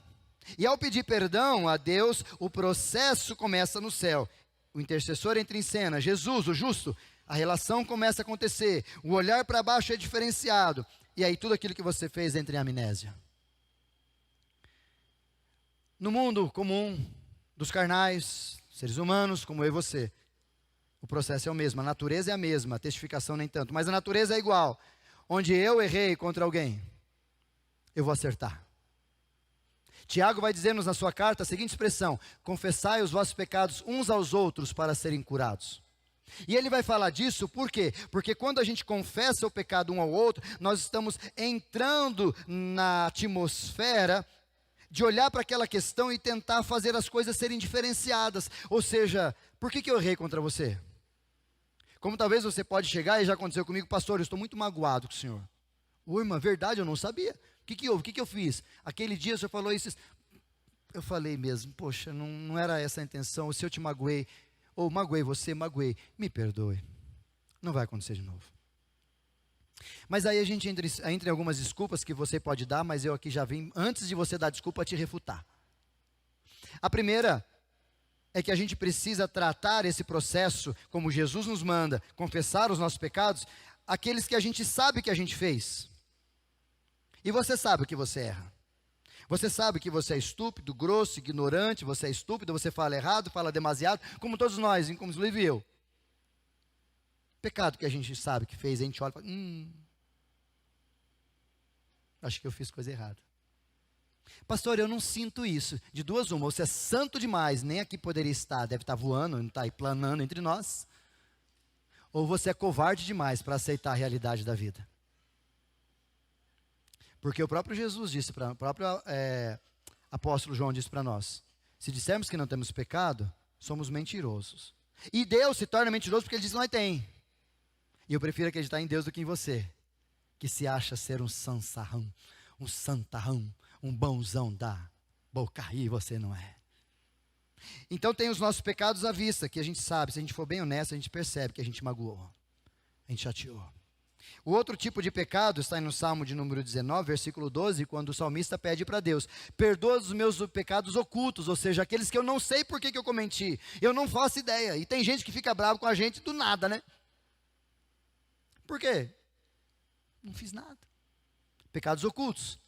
E ao pedir perdão a Deus, o processo começa no céu. O intercessor entra em cena. Jesus, o justo, a relação começa a acontecer. O olhar para baixo é diferenciado. E aí tudo aquilo que você fez entra em amnésia. No mundo comum dos carnais, seres humanos como eu e você, o processo é o mesmo, a natureza é a mesma, a testificação nem tanto, mas a natureza é igual. Onde eu errei contra alguém, eu vou acertar. Tiago vai dizer-nos na sua carta a seguinte expressão: confessai os vossos pecados uns aos outros para serem curados. E ele vai falar disso por quê? Porque quando a gente confessa o pecado um ao outro, nós estamos entrando na atmosfera de olhar para aquela questão e tentar fazer as coisas serem diferenciadas. Ou seja, por que eu errei contra você? Como talvez você pode chegar, e já aconteceu comigo: pastor, eu estou muito magoado com o senhor. Ô, irmã, verdade, eu não sabia. O que houve? O que eu fiz? Aquele dia o senhor falou isso. Eu falei mesmo, poxa, não era essa a intenção. Se eu te magoei, ou magoei você, magoei, me perdoe. Não vai acontecer de novo. Mas aí a gente entra em algumas desculpas que você pode dar, mas eu aqui já vim, antes de você dar desculpa, te refutar. A primeira é que a gente precisa tratar esse processo, como Jesus nos manda, confessar os nossos pecados, aqueles que a gente sabe que a gente fez. E você sabe que você erra. Você sabe que você é estúpido, grosso, ignorante, você é estúpido, você fala errado, fala demasiado, como todos nós, inclusive eu. Pecado que a gente sabe que fez, a gente olha e fala, acho que eu fiz coisa errada. Pastor, eu não sinto isso. De duas uma, você é santo demais, nem aqui poderia estar, deve estar voando, não está aí planando entre nós. Ou você é covarde demais para aceitar a realidade da vida. Porque o próprio Jesus disse, o próprio apóstolo João disse para nós: se dissermos que não temos pecado, somos mentirosos. E Deus se torna mentiroso porque ele diz que nós tem. E eu prefiro acreditar em Deus do que em você, que se acha ser um sansarrão, um santarrão, um bonzão da boca, e você não é. Então tem os nossos pecados à vista, que a gente sabe, se a gente for bem honesto, a gente percebe que a gente magoou, a gente chateou. O outro tipo de pecado está no Salmo de número 19, versículo 12, quando o salmista pede para Deus: perdoa os meus pecados ocultos, ou seja, aqueles que eu não sei por que eu cometi, eu não faço ideia. E tem gente que fica bravo com a gente do nada, né? Por quê? Não fiz nada. Pecados ocultos.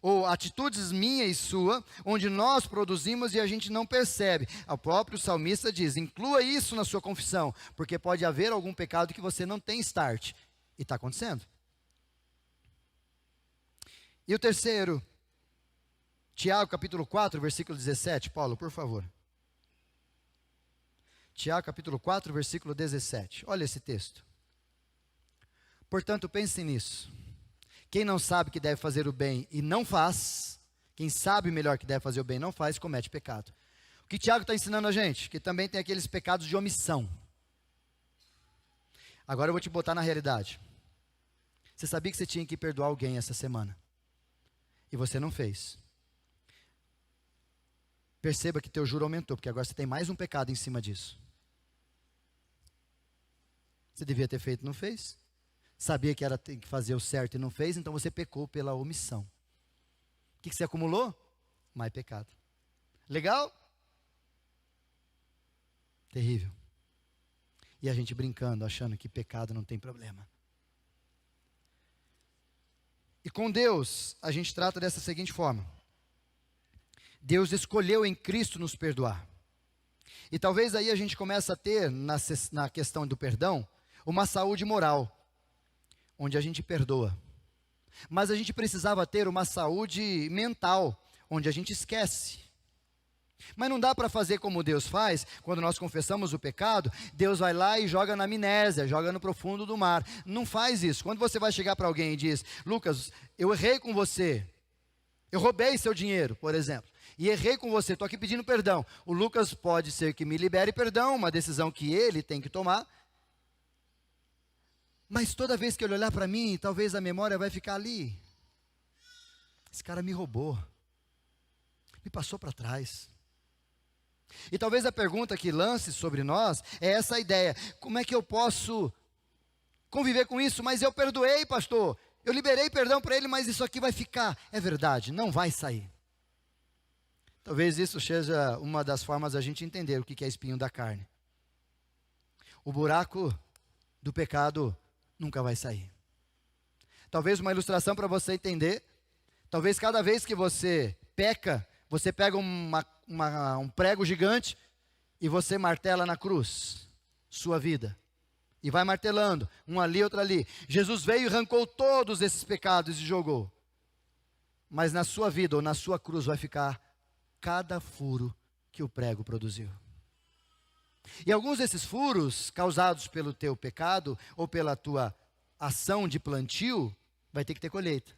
Ou atitudes minha e sua, onde nós produzimos e a gente não percebe. O próprio salmista diz: inclua isso na sua confissão, porque pode haver algum pecado que você não tem start. E está acontecendo. E o terceiro, Tiago capítulo 4, versículo 17. Paulo, por favor. Tiago capítulo 4, versículo 17. Olha esse texto. Portanto, pense nisso. Quem não sabe que deve fazer o bem e não faz, quem sabe melhor que deve fazer o bem e não faz, comete pecado. O que Tiago está ensinando a gente? Que também tem aqueles pecados de omissão. Agora eu vou te botar na realidade. Você sabia que você tinha que perdoar alguém essa semana? E você não fez. Perceba que teu juro aumentou, porque agora você tem mais um pecado em cima disso. Você devia ter feito e não fez. Sabia que era ter que fazer o certo e não fez, então você pecou pela omissão. O que você acumulou? Mais pecado. Legal? Terrível. E a gente brincando, achando que pecado não tem problema. E com Deus, a gente trata dessa seguinte forma: Deus escolheu em Cristo nos perdoar. E talvez aí a gente comece a ter, na questão do perdão, uma saúde moral, onde a gente perdoa. Mas a gente precisava ter uma saúde mental, onde a gente esquece. Mas não dá para fazer como Deus faz, quando nós confessamos o pecado, Deus vai lá e joga na amnésia, joga no profundo do mar. Não faz isso. Quando você vai chegar para alguém e diz: Lucas, eu errei com você, eu roubei seu dinheiro, por exemplo, e errei com você, estou aqui pedindo perdão. O Lucas pode ser que me libere perdão, uma decisão que ele tem que tomar. Mas toda vez que ele olhar para mim, talvez a memória vai ficar ali. Esse cara me roubou, me passou para trás. E talvez a pergunta que lance sobre nós é essa ideia: como é que eu posso conviver com isso? Mas eu perdoei, pastor, eu liberei perdão para ele, mas isso aqui vai ficar. É verdade, não vai sair. Talvez isso seja uma das formas da gente entender o que é espinho da carne. O buraco do pecado nunca vai sair. Talvez uma ilustração para você entender: talvez cada vez que você peca, você pega um prego gigante e você martela na cruz sua vida. E vai martelando, um ali, outro ali. Jesus veio e arrancou todos esses pecados e jogou. mas na sua vida ou na sua cruz vai ficar cada furo que o prego produziu. E alguns desses furos, causados pelo teu pecado ou pela tua ação de plantio, vai ter que ter colheita.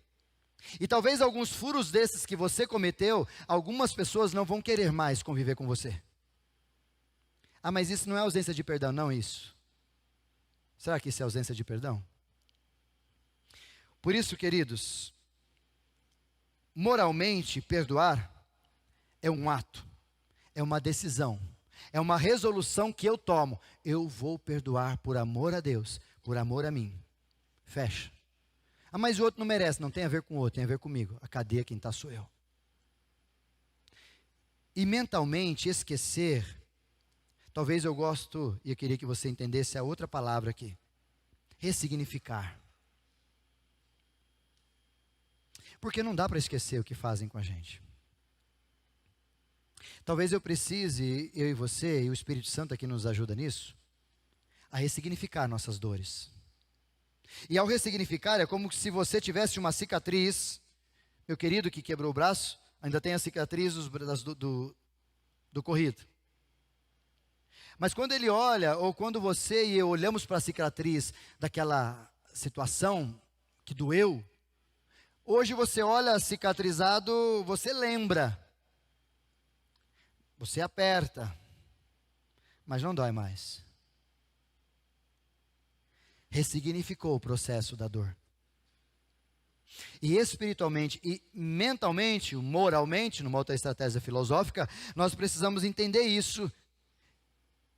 E talvez alguns furos desses que você cometeu, algumas pessoas não vão querer mais conviver com você. Ah, mas isso não é ausência de perdão, não isso. Será que isso é ausência de perdão? Por isso, queridos, moralmente, perdoar é um ato, é uma decisão, é uma resolução que eu tomo. Eu vou perdoar por amor a Deus, por amor a mim. Fecha. Ah, mas o outro não merece. Não tem a ver com o outro, tem a ver comigo. A cadeia quem está sou eu. E mentalmente, esquecer, talvez eu e eu queria que você entendesse a outra palavra aqui. Ressignificar. Porque não dá para esquecer o que fazem com a gente. Talvez eu precise, eu e você, e o Espírito Santo aqui nos ajuda nisso, a ressignificar nossas dores. E ao ressignificar, é como se você tivesse uma cicatriz. Meu querido que quebrou o braço, ainda tem a cicatriz do corrido. Mas quando ele olha, ou quando você e eu olhamos para a cicatriz daquela situação que doeu, hoje você olha cicatrizado, você lembra. Você aperta, mas não dói mais. Ressignificou o processo da dor. E espiritualmente e mentalmente, moralmente, numa outra estratégia filosófica, nós precisamos entender isso.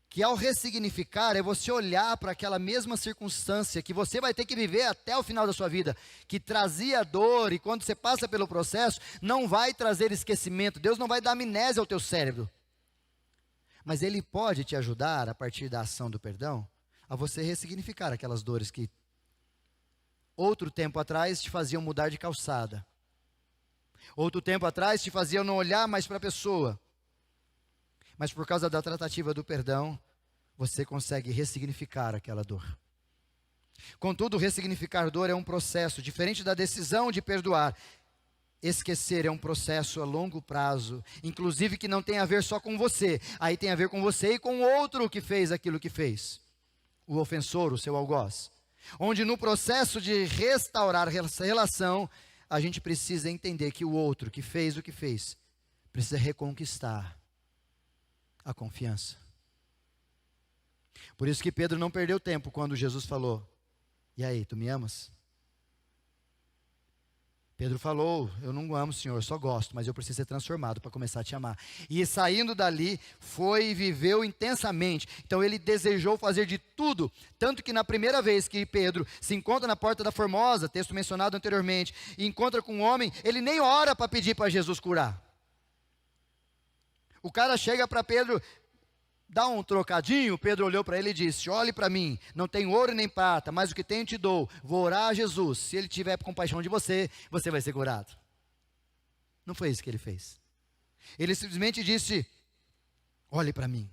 Que ao ressignificar é você olhar para aquela mesma circunstância que você vai ter que viver até o final da sua vida, que trazia dor, e quando você passa pelo processo, não vai trazer esquecimento. Deus não vai dar amnésia ao teu cérebro. Mas Ele pode te ajudar, a partir da ação do perdão, a você ressignificar aquelas dores que outro tempo atrás te faziam mudar de calçada. Outro tempo atrás te faziam não olhar mais para a pessoa. Mas por causa da tratativa do perdão, você consegue ressignificar aquela dor. Contudo, ressignificar dor é um processo, diferente da decisão de perdoar. Esquecer é um processo a longo prazo, inclusive que não tem a ver só com você. Aí tem a ver com você e com o outro que fez aquilo que fez. O ofensor, o seu algoz. Onde no processo de restaurar essa relação, a gente precisa entender que o outro que fez o que fez, precisa reconquistar a confiança. Por isso que Pedro não perdeu tempo quando Jesus falou: e aí, tu me amas? Pedro falou: eu não amo, Senhor, eu só gosto, mas eu preciso ser transformado para começar a te amar. E saindo dali, foi e viveu intensamente. Então ele desejou fazer de tudo, tanto que na primeira vez que Pedro se encontra na porta da Formosa, texto mencionado anteriormente, e encontra com um homem, ele nem ora para pedir para Jesus curar. O cara chega para Pedro, dá um trocadinho. Pedro olhou para ele e disse: olhe para mim, não tenho ouro nem prata, mas o que tenho te dou. Vou orar a Jesus, se ele tiver compaixão de você, você vai ser curado. Não foi isso que ele fez. Ele simplesmente disse: olhe para mim.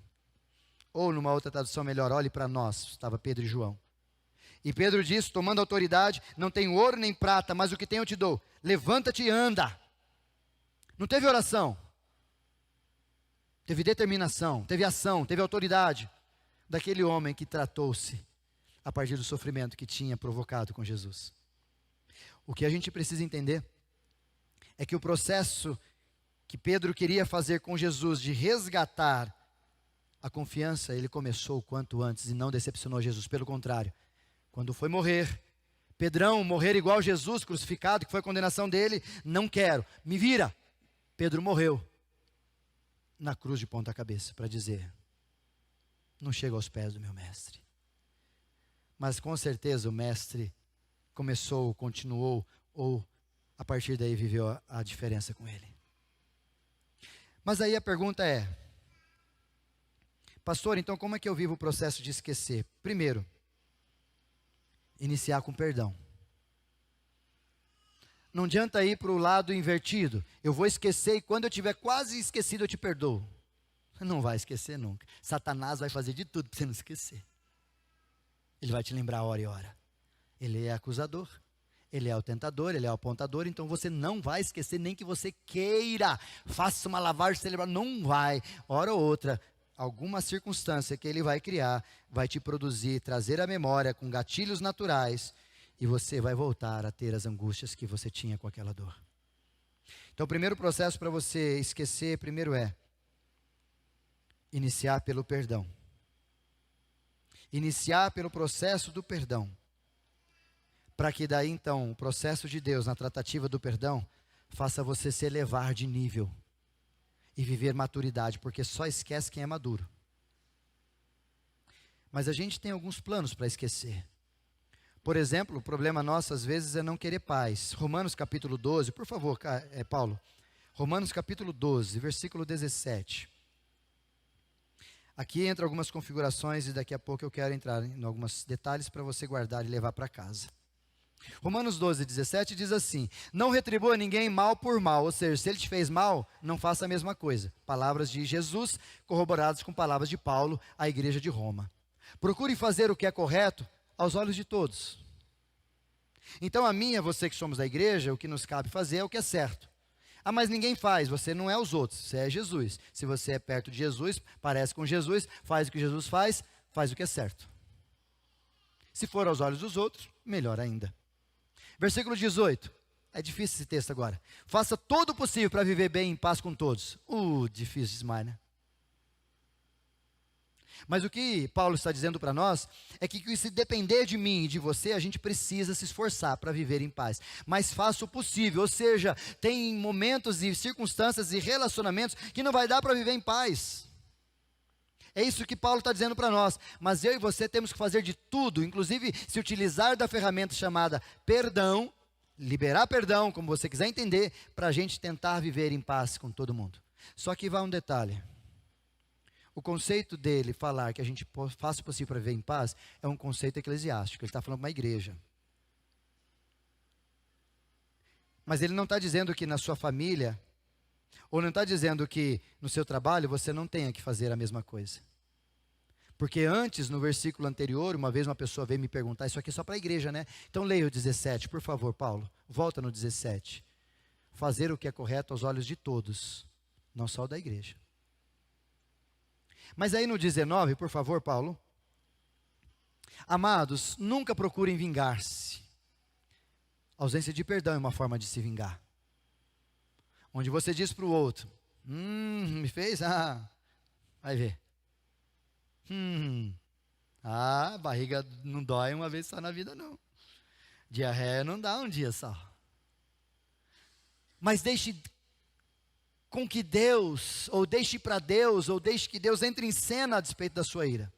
Ou numa outra tradução melhor, olhe para nós. Estava Pedro e João. E Pedro disse, tomando autoridade: não tenho ouro nem prata, mas o que tenho te dou. Levanta-te e anda. Não teve oração. Teve determinação, teve ação, teve autoridade daquele homem que tratou-se a partir do sofrimento que tinha provocado com Jesus. O que a gente precisa entender é que o processo que Pedro queria fazer com Jesus de resgatar a confiança, ele começou o quanto antes e não decepcionou Jesus. Pelo contrário, quando foi morrer, Pedrão, morrer igual Jesus crucificado, que foi a condenação dele, não quero, me vira. Pedro morreu na cruz de ponta cabeça, para dizer: não chego aos pés do meu mestre. Mas com certeza o mestre começou, continuou, ou a partir daí viveu a diferença com ele. Mas aí a pergunta é: pastor, então como é que eu vivo o processo de esquecer? Primeiro, iniciar com perdão. Não adianta ir para o lado invertido. Eu vou esquecer e quando eu tiver quase esquecido eu te perdoo. Não vai esquecer nunca. Satanás vai fazer de tudo para você não esquecer. Ele vai te lembrar hora e hora. Ele é acusador. Ele é o tentador, ele é o apontador, então você não vai esquecer nem que você queira. Faça uma lavagem cerebral, não vai. Hora ou outra, alguma circunstância que ele vai criar, vai te produzir, trazer a memória com gatilhos naturais, e você vai voltar a ter as angústias que você tinha com aquela dor. Então, o primeiro processo para você esquecer, primeiro é iniciar pelo perdão. Iniciar pelo processo do perdão. Para que daí, então, o processo de Deus na tratativa do perdão faça você se elevar de nível e viver maturidade, porque só esquece quem é maduro. Mas a gente tem alguns planos para esquecer. Por exemplo, o problema nosso às vezes é não querer paz. Romanos capítulo 12, por favor, Paulo. Romanos capítulo 12, versículo 17. Aqui entra algumas configurações e daqui a pouco eu quero entrar em alguns detalhes para você guardar e levar para casa. Romanos 12, 17 diz assim: não retribua ninguém mal por mal, ou seja, se ele te fez mal, não faça a mesma coisa. Palavras de Jesus corroboradas com palavras de Paulo à igreja de Roma. Procure fazer o que é correto aos olhos de todos. Então a mim e a você que somos da igreja, o que nos cabe fazer é o que é certo. Ah, mas ninguém faz, você não é os outros, você é Jesus. Se você é perto de Jesus, parece com Jesus, faz o que Jesus faz, faz o que é certo. Se for aos olhos dos outros, melhor ainda. Versículo 18, é difícil esse texto agora. Faça todo o possível para viver bem em paz com todos. Difícil demais, né? Mas o que Paulo está dizendo para nós é que se depender de mim e de você, a gente precisa se esforçar para viver em paz. Mas faça o possível, ou seja, tem momentos e circunstâncias e relacionamentos que não vai dar para viver em paz. É isso que Paulo está dizendo para nós. Mas eu e você temos que fazer de tudo, inclusive se utilizar da ferramenta chamada perdão, liberar perdão, como você quiser entender, para a gente tentar viver em paz com todo mundo. Só que vai um detalhe. O conceito dele falar que a gente faça o possível para viver em paz é um conceito eclesiástico. Ele está falando para uma igreja. Mas ele não está dizendo que na sua família, ou não está dizendo que no seu trabalho você não tenha que fazer a mesma coisa. Porque antes, no versículo anterior, uma vez uma pessoa veio me perguntar, isso aqui é só para a igreja, né? Então leia o 17, por favor, Paulo. Volta no 17. Fazer o que é correto aos olhos de todos, não só o da igreja. Mas aí no 19, por favor, Paulo. Amados, nunca procurem vingar-se. Ausência de perdão é uma forma de se vingar. Onde você diz para o outro, me fez? Vai ver. Barriga não dói uma vez só na vida, não. Diarreia não dá um dia só. Mas deixe com que Deus, ou deixe para Deus, ou deixe que Deus entre em cena a despeito da sua ira.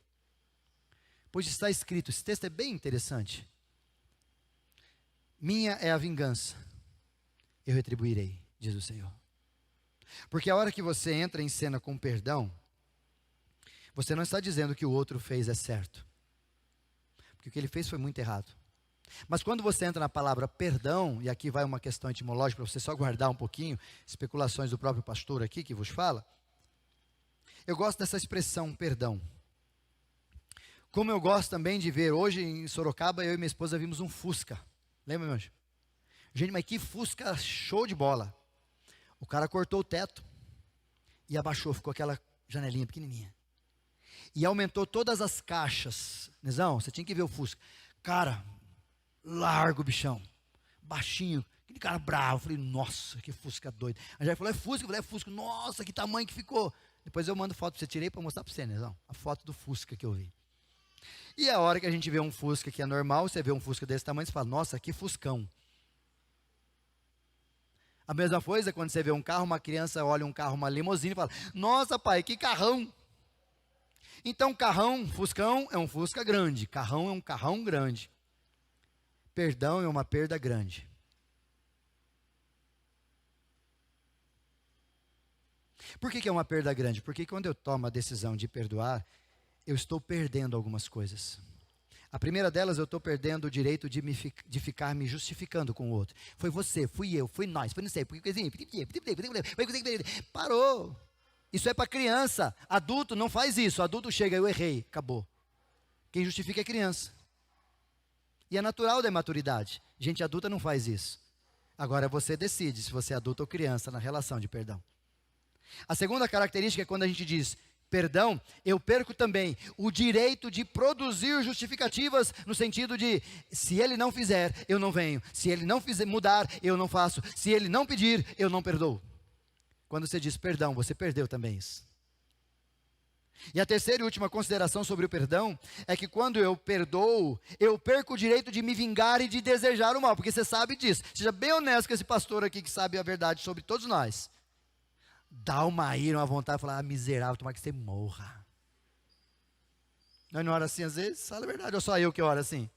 Pois está escrito, esse texto é bem interessante. Minha é a vingança, eu retribuirei, diz o Senhor. Porque a hora que você entra em cena com perdão, você não está dizendo que o outro fez é certo. Porque o que ele fez foi muito errado. Mas quando você entra na palavra perdão, e aqui vai uma questão etimológica, para você só guardar um pouquinho, especulações do próprio pastor aqui que vos fala, eu gosto dessa expressão perdão. Como eu gosto também de ver, hoje em Sorocaba, eu e minha esposa vimos um Fusca. Lembra, meu anjo? Gente, mas que Fusca show de bola. O cara cortou o teto e abaixou, ficou aquela janelinha pequenininha. E aumentou todas as caixas. Nezão, você tinha que ver o Fusca. Cara, largo, bichão. Baixinho. Aquele cara bravo. Eu falei, nossa, que Fusca doido. A gente falou, é Fusca? Eu falei, é Fusca. Nossa, que tamanho que ficou. Depois eu mando foto para você. Tirei para mostrar para você, Nezão. A foto do Fusca que eu vi. E a hora que a gente vê um Fusca que é normal, você vê um Fusca desse tamanho, você fala, nossa, que Fuscão. A mesma coisa quando você vê um carro, uma criança olha um carro, uma limusine e fala, nossa pai, que carrão. Então carrão, Fuscão é um Fusca grande, carrão é um carrão grande. Perdão é uma perda grande. Por que é uma perda grande? Porque quando eu tomo a decisão de perdoar, eu estou perdendo algumas coisas. A primeira delas, eu estou perdendo o direito de ficar me justificando com o outro. Foi você, fui eu, fui nós, foi não sei, parou. Isso é para criança. Adulto não faz isso. Adulto chega, eu errei, acabou. Quem justifica é criança. E é natural da imaturidade. Gente adulta não faz isso. Agora você decide se você é adulto ou criança na relação de perdão. A segunda característica é quando a gente diz perdão, eu perco também o direito de produzir justificativas no sentido de, se ele não fizer, eu não venho. Se ele não fizer mudar, eu não faço. Se ele não pedir, eu não perdoo. Quando você diz perdão, você perdeu também isso. E a terceira e última consideração sobre o perdão é que quando eu perdoo, eu perco o direito de me vingar e de desejar o mal, porque você sabe disso. Seja bem honesto com esse pastor aqui que sabe a verdade sobre todos nós. Dá uma ira, uma vontade de falar, miserável, tomara que você morra. Não ora assim às vezes? Fala a verdade, ou só eu que oro assim?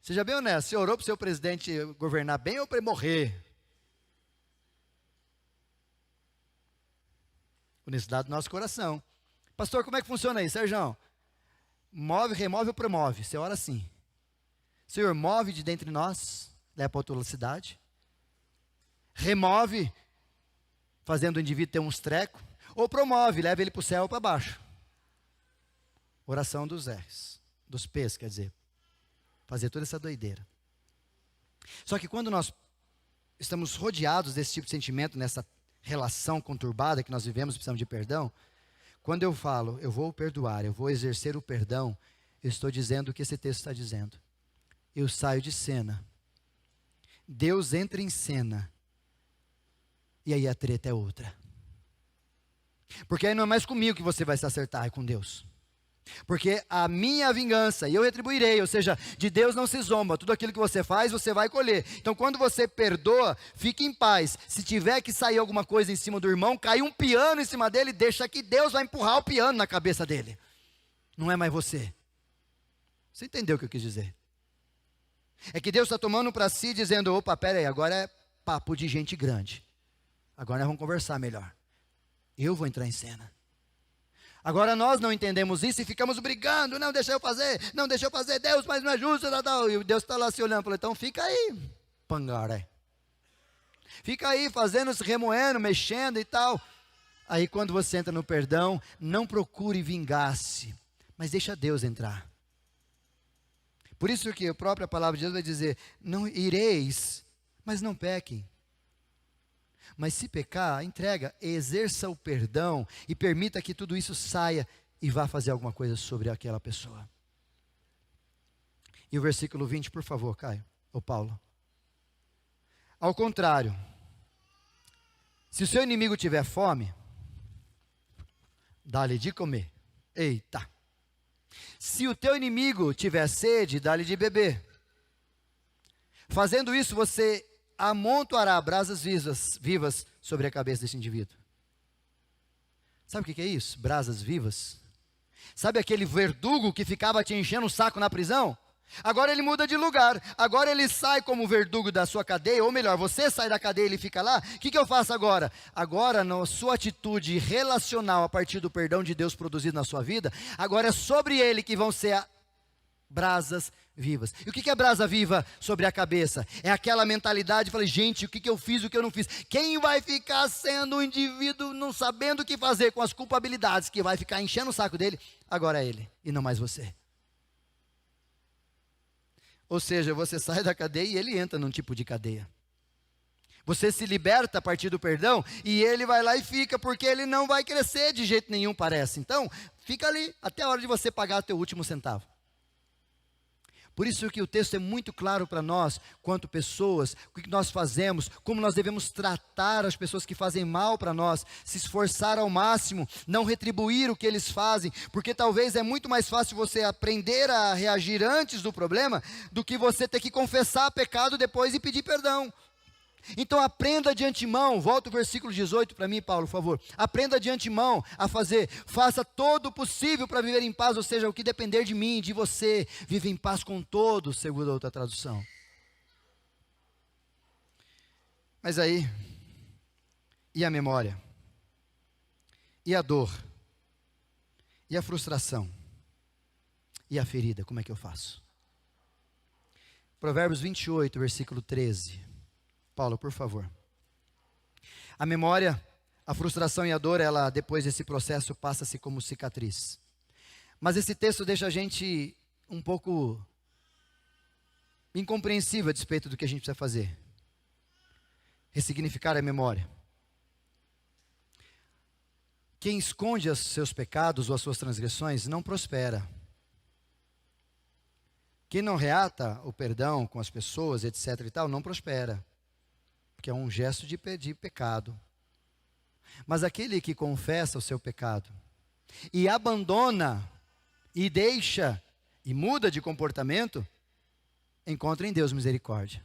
Seja bem honesto, você orou para o seu presidente governar bem ou para ele morrer? Honestidade do nosso coração. Pastor, como é que funciona isso, Sérgio? Move, remove ou promove? Você ora assim. Senhor, move de dentro de nós, leva para outra cidade. Remove, fazendo o indivíduo ter uns trecos, ou promove, leva ele para o céu ou para baixo. Oração dos R's, dos P's, quer dizer, fazer toda essa doideira. Só que quando nós estamos rodeados desse tipo de sentimento, nessa relação conturbada que nós vivemos, precisamos de perdão, quando eu falo, eu vou perdoar, eu vou exercer o perdão, eu estou dizendo o que esse texto está dizendo. Eu saio de cena. Deus entra em cena. E aí a treta é outra. Porque aí não é mais comigo que você vai se acertar, é com Deus. Porque a minha vingança, e eu retribuirei, ou seja, de Deus não se zomba, tudo aquilo que você faz, você vai colher. Então quando você perdoa, fique em paz. Se tiver que sair alguma coisa em cima do irmão, cai um piano em cima dele, deixa que Deus vai empurrar o piano na cabeça dele. Não é mais você. Você entendeu o que eu quis dizer? É que Deus está tomando para si, dizendo, opa, pera aí, agora é papo de gente grande. Agora nós vamos conversar melhor. Eu vou entrar em cena. Agora nós não entendemos isso e ficamos brigando. Não, deixa eu fazer. Não, deixa eu fazer. Deus, mas não é justo. E Deus está lá se olhando. Falei, então fica aí, pangaré. Fica aí fazendo, se remoendo, mexendo e tal. Aí quando você entra no perdão, não procure vingar-se, mas deixa Deus entrar. Por isso que a própria palavra de Deus vai dizer, não ireis, mas não pequem. Mas se pecar, entrega, exerça o perdão e permita que tudo isso saia e vá fazer alguma coisa sobre aquela pessoa. E o versículo 20, por favor, Caio, ou Paulo. Ao contrário, se o seu inimigo tiver fome, dá-lhe de comer. Eita! Se o teu inimigo tiver sede, dá-lhe de beber. Fazendo isso, você amontoará brasas vivas sobre a cabeça desse indivíduo. Sabe o que é isso? Brasas vivas. Sabe aquele verdugo que ficava te enchendo o saco na prisão? Agora ele muda de lugar. Agora ele sai como verdugo da sua cadeia, ou melhor, você sai da cadeia e ele fica lá. O que eu faço agora? Agora, na sua atitude relacional, a partir do perdão de Deus produzido na sua vida, agora é sobre ele que vão ser brasas vivas. E o que é brasa viva sobre a cabeça? É aquela mentalidade, falei, gente, o que eu fiz, o que eu não fiz? Quem vai ficar sendo um indivíduo não sabendo o que fazer com as culpabilidades, que vai ficar enchendo o saco dele? Agora é ele, e não mais você. Ou seja, você sai da cadeia e ele entra num tipo de cadeia. Você se liberta a partir do perdão e ele vai lá e fica, porque ele não vai crescer de jeito nenhum, parece. Então, fica ali até a hora de você pagar o teu último centavo. Por isso que o texto é muito claro para nós, quanto pessoas, o que nós fazemos, como nós devemos tratar as pessoas que fazem mal para nós, se esforçar ao máximo, não retribuir o que eles fazem, porque talvez é muito mais fácil você aprender a reagir antes do problema, do que você ter que confessar pecado depois e pedir perdão. Então aprenda de antemão, volta o versículo 18 para mim, Paulo, por favor. Aprenda de antemão a fazer, faça todo o possível para viver em paz, ou seja, o que depender de mim, de você, vive em paz com todos, segundo a outra tradução. Mas aí, e a memória? E a dor? E a frustração? E a ferida, como é que eu faço? Provérbios 28, versículo 13. Paulo, por favor. A memória, a frustração e a dor, ela depois desse processo passa-se como cicatriz. Mas esse texto deixa a gente um pouco incompreensível a despeito do que a gente precisa fazer. Ressignificar a memória. Quem esconde os seus pecados ou as suas transgressões não prospera. Quem não reata o perdão com as pessoas, etc. e tal, não prospera. Porque é um gesto de pedir pecado. Mas aquele que confessa o seu pecado e abandona, e deixa, e muda de comportamento, encontra em Deus misericórdia.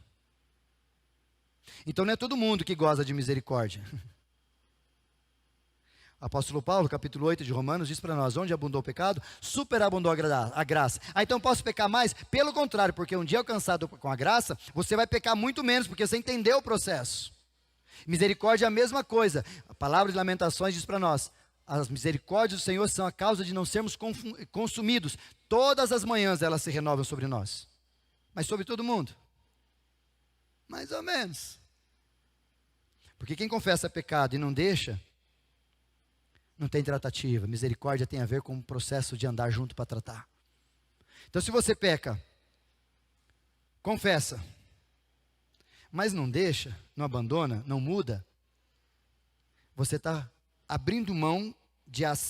Então não é todo mundo que goza de misericórdia. O apóstolo Paulo, capítulo 8 de Romanos, diz para nós: onde abundou o pecado, superabundou a graça. Então posso pecar mais? Pelo contrário, porque um dia alcançado com a graça, você vai pecar muito menos, porque você entendeu o processo. Misericórdia é a mesma coisa. A palavra de Lamentações diz para nós: as misericórdias do Senhor são a causa de não sermos consumidos. Todas as manhãs elas se renovam sobre nós. Mas sobre todo mundo? Mais ou menos. Porque quem confessa pecado e não deixa, não tem tratativa. Misericórdia tem a ver com o processo de andar junto para tratar. Então, se você peca, confessa, mas não deixa, não abandona, não muda, você está abrindo mão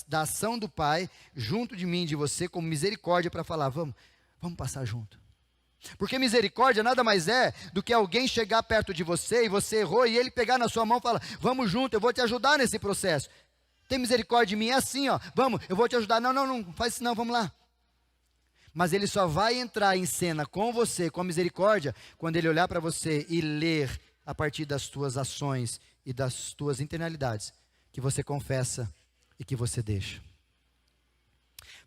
da ação do Pai junto de mim e de você como misericórdia para falar: vamos passar junto. Porque misericórdia nada mais é do que alguém chegar perto de você e você errou e ele pegar na sua mão e falar: vamos junto, eu vou te ajudar nesse processo. Tem misericórdia de mim? É assim, ó. Vamos, eu vou te ajudar. Não faz isso não, vamos lá. Mas ele só vai entrar em cena com você, com a misericórdia, quando ele olhar para você e ler a partir das tuas ações e das tuas internalidades, que você confessa e que você deixa.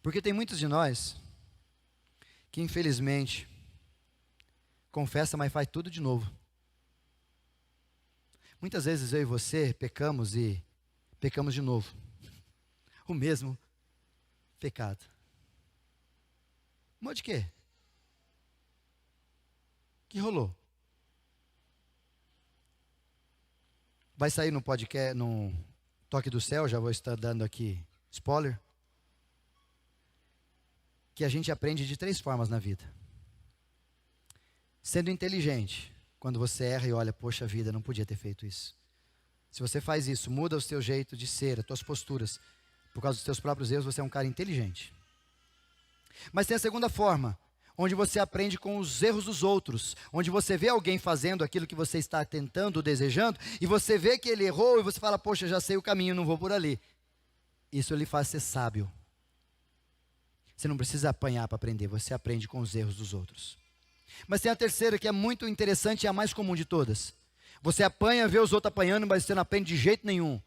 Porque tem muitos de nós que infelizmente confessa, mas faz tudo de novo. Muitas vezes eu e você pecamos e pecamos de novo. O mesmo pecado. Mas de quê? Que rolou? Vai sair no podcast, no Toque do Céu, já vou estar dando aqui spoiler, que a gente aprende de 3 formas na vida. Sendo inteligente, quando você erra e olha: poxa vida, não podia ter feito isso. Se você faz isso, muda o seu jeito de ser, as tuas posturas, por causa dos teus próprios erros, você é um cara inteligente. Mas tem a segunda forma, onde você aprende com os erros dos outros, onde você vê alguém fazendo aquilo que você está tentando, desejando, e você vê que ele errou, e você fala: poxa, já sei o caminho, não vou por ali. Isso lhe faz ser sábio. Você não precisa apanhar para aprender, você aprende com os erros dos outros. Mas tem a terceira, que é muito interessante e a mais comum de todas. Você apanha, vê os outros apanhando, mas você não aprende de jeito nenhum,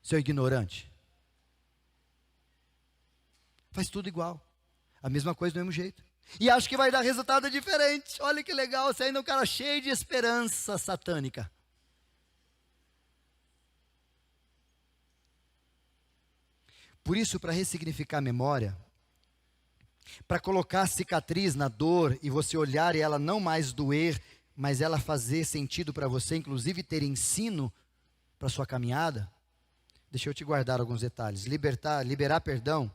seu ignorante. Faz tudo igual, a mesma coisa do mesmo jeito. E acho que vai dar resultado diferente. Olha que legal, você ainda é um cara cheio de esperança satânica. Por isso, para ressignificar a memória, para colocar cicatriz na dor e você olhar e ela não mais doer, mas ela fazer sentido para você, inclusive ter ensino para a sua caminhada, deixa eu te guardar alguns detalhes. Liberar perdão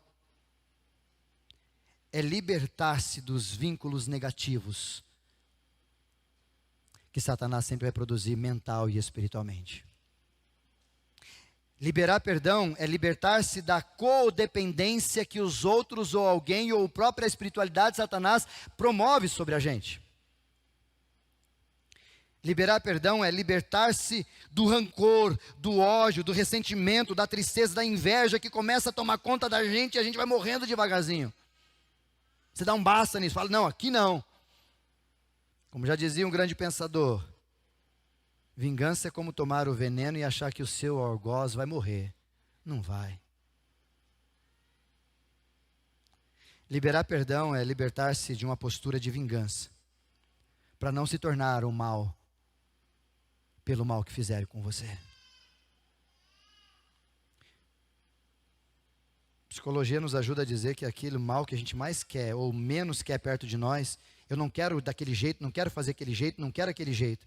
é libertar-se dos vínculos negativos que Satanás sempre vai produzir mental e espiritualmente. Liberar perdão é libertar-se da codependência que os outros ou alguém ou a própria espiritualidade de Satanás promove sobre a gente. Liberar perdão é libertar-se do rancor, do ódio, do ressentimento, da tristeza, da inveja que começa a tomar conta da gente e a gente vai morrendo devagarzinho. Você dá um basta nisso, fala: não, aqui não. Como já dizia um grande pensador, vingança é como tomar o veneno e achar que o seu algoz vai morrer. Não vai. Liberar perdão é libertar-se de uma postura de vingança, para não se tornar um mal pelo mal que fizeram com você. Psicologia nos ajuda a dizer que aquele mal que a gente mais quer ou menos quer perto de nós, eu não quero daquele jeito, não quero fazer aquele jeito, não quero aquele jeito.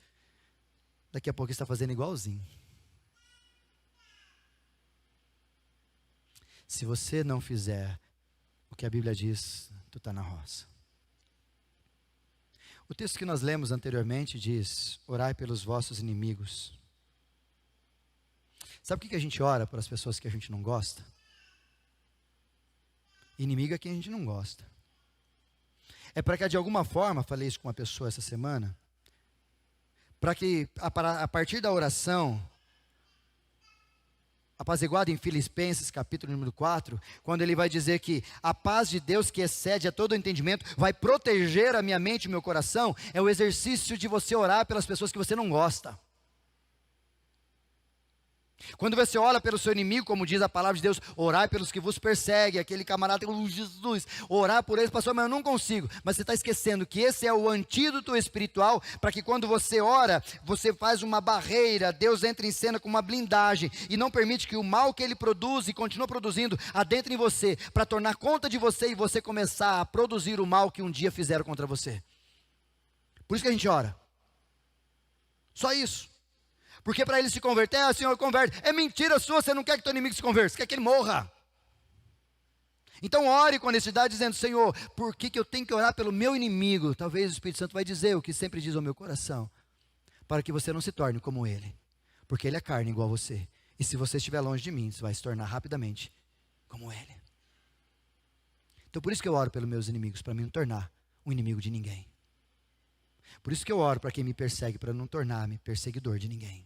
Daqui a pouco está fazendo igualzinho. Se você não fizer o que a Bíblia diz, tu está na roça. O texto que nós lemos anteriormente diz: orai pelos vossos inimigos. Sabe por que a gente ora para as pessoas que a gente não gosta? Inimigo é quem a gente não gosta. É para que de alguma forma, falei isso com uma pessoa essa semana, para que a partir da oração, apaziguado em Filipenses capítulo número 4, quando ele vai dizer que a paz de Deus que excede a todo entendimento, vai proteger a minha mente e o meu coração, é o exercício de você orar pelas pessoas que você não gosta. Quando você ora pelo seu inimigo, como diz a palavra de Deus, orar pelos que vos perseguem, aquele camarada, Jesus, orar por eles, pastor, mas eu não consigo. Mas você está esquecendo que esse é o antídoto espiritual, para que quando você ora, você faz uma barreira, Deus entra em cena com uma blindagem, e não permite que o mal que ele produz e continua produzindo, adentre em você, para tornar conta de você e você começar a produzir o mal que um dia fizeram contra você. Por isso que a gente ora. Só isso. Porque para ele se converter, Senhor, converte. É mentira sua, você não quer que teu inimigo se converta, você quer que ele morra. Então ore com honestidade, dizendo: Senhor, por que eu tenho que orar pelo meu inimigo? Talvez o Espírito Santo vai dizer o que sempre diz ao meu coração, para que você não se torne como ele, porque ele é carne igual a você. E se você estiver longe de mim, você vai se tornar rapidamente como ele. Então por isso que eu oro pelos meus inimigos, para me não tornar um inimigo de ninguém. Por isso que eu oro para quem me persegue, para não tornar-me perseguidor de ninguém.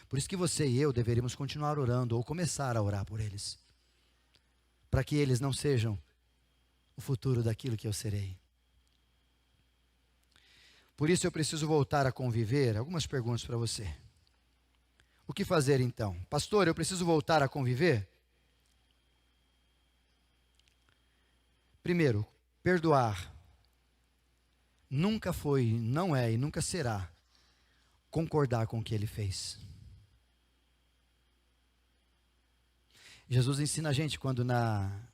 Por isso que você e eu deveríamos continuar orando, ou começar a orar por eles, para que eles não sejam o futuro daquilo que eu serei. Por isso eu preciso voltar a conviver. Algumas perguntas para você. O que fazer então? Pastor, eu preciso voltar a conviver? Primeiro, perdoar. Nunca foi, não é e nunca será concordar com o que ele fez. Jesus ensina a gente quando na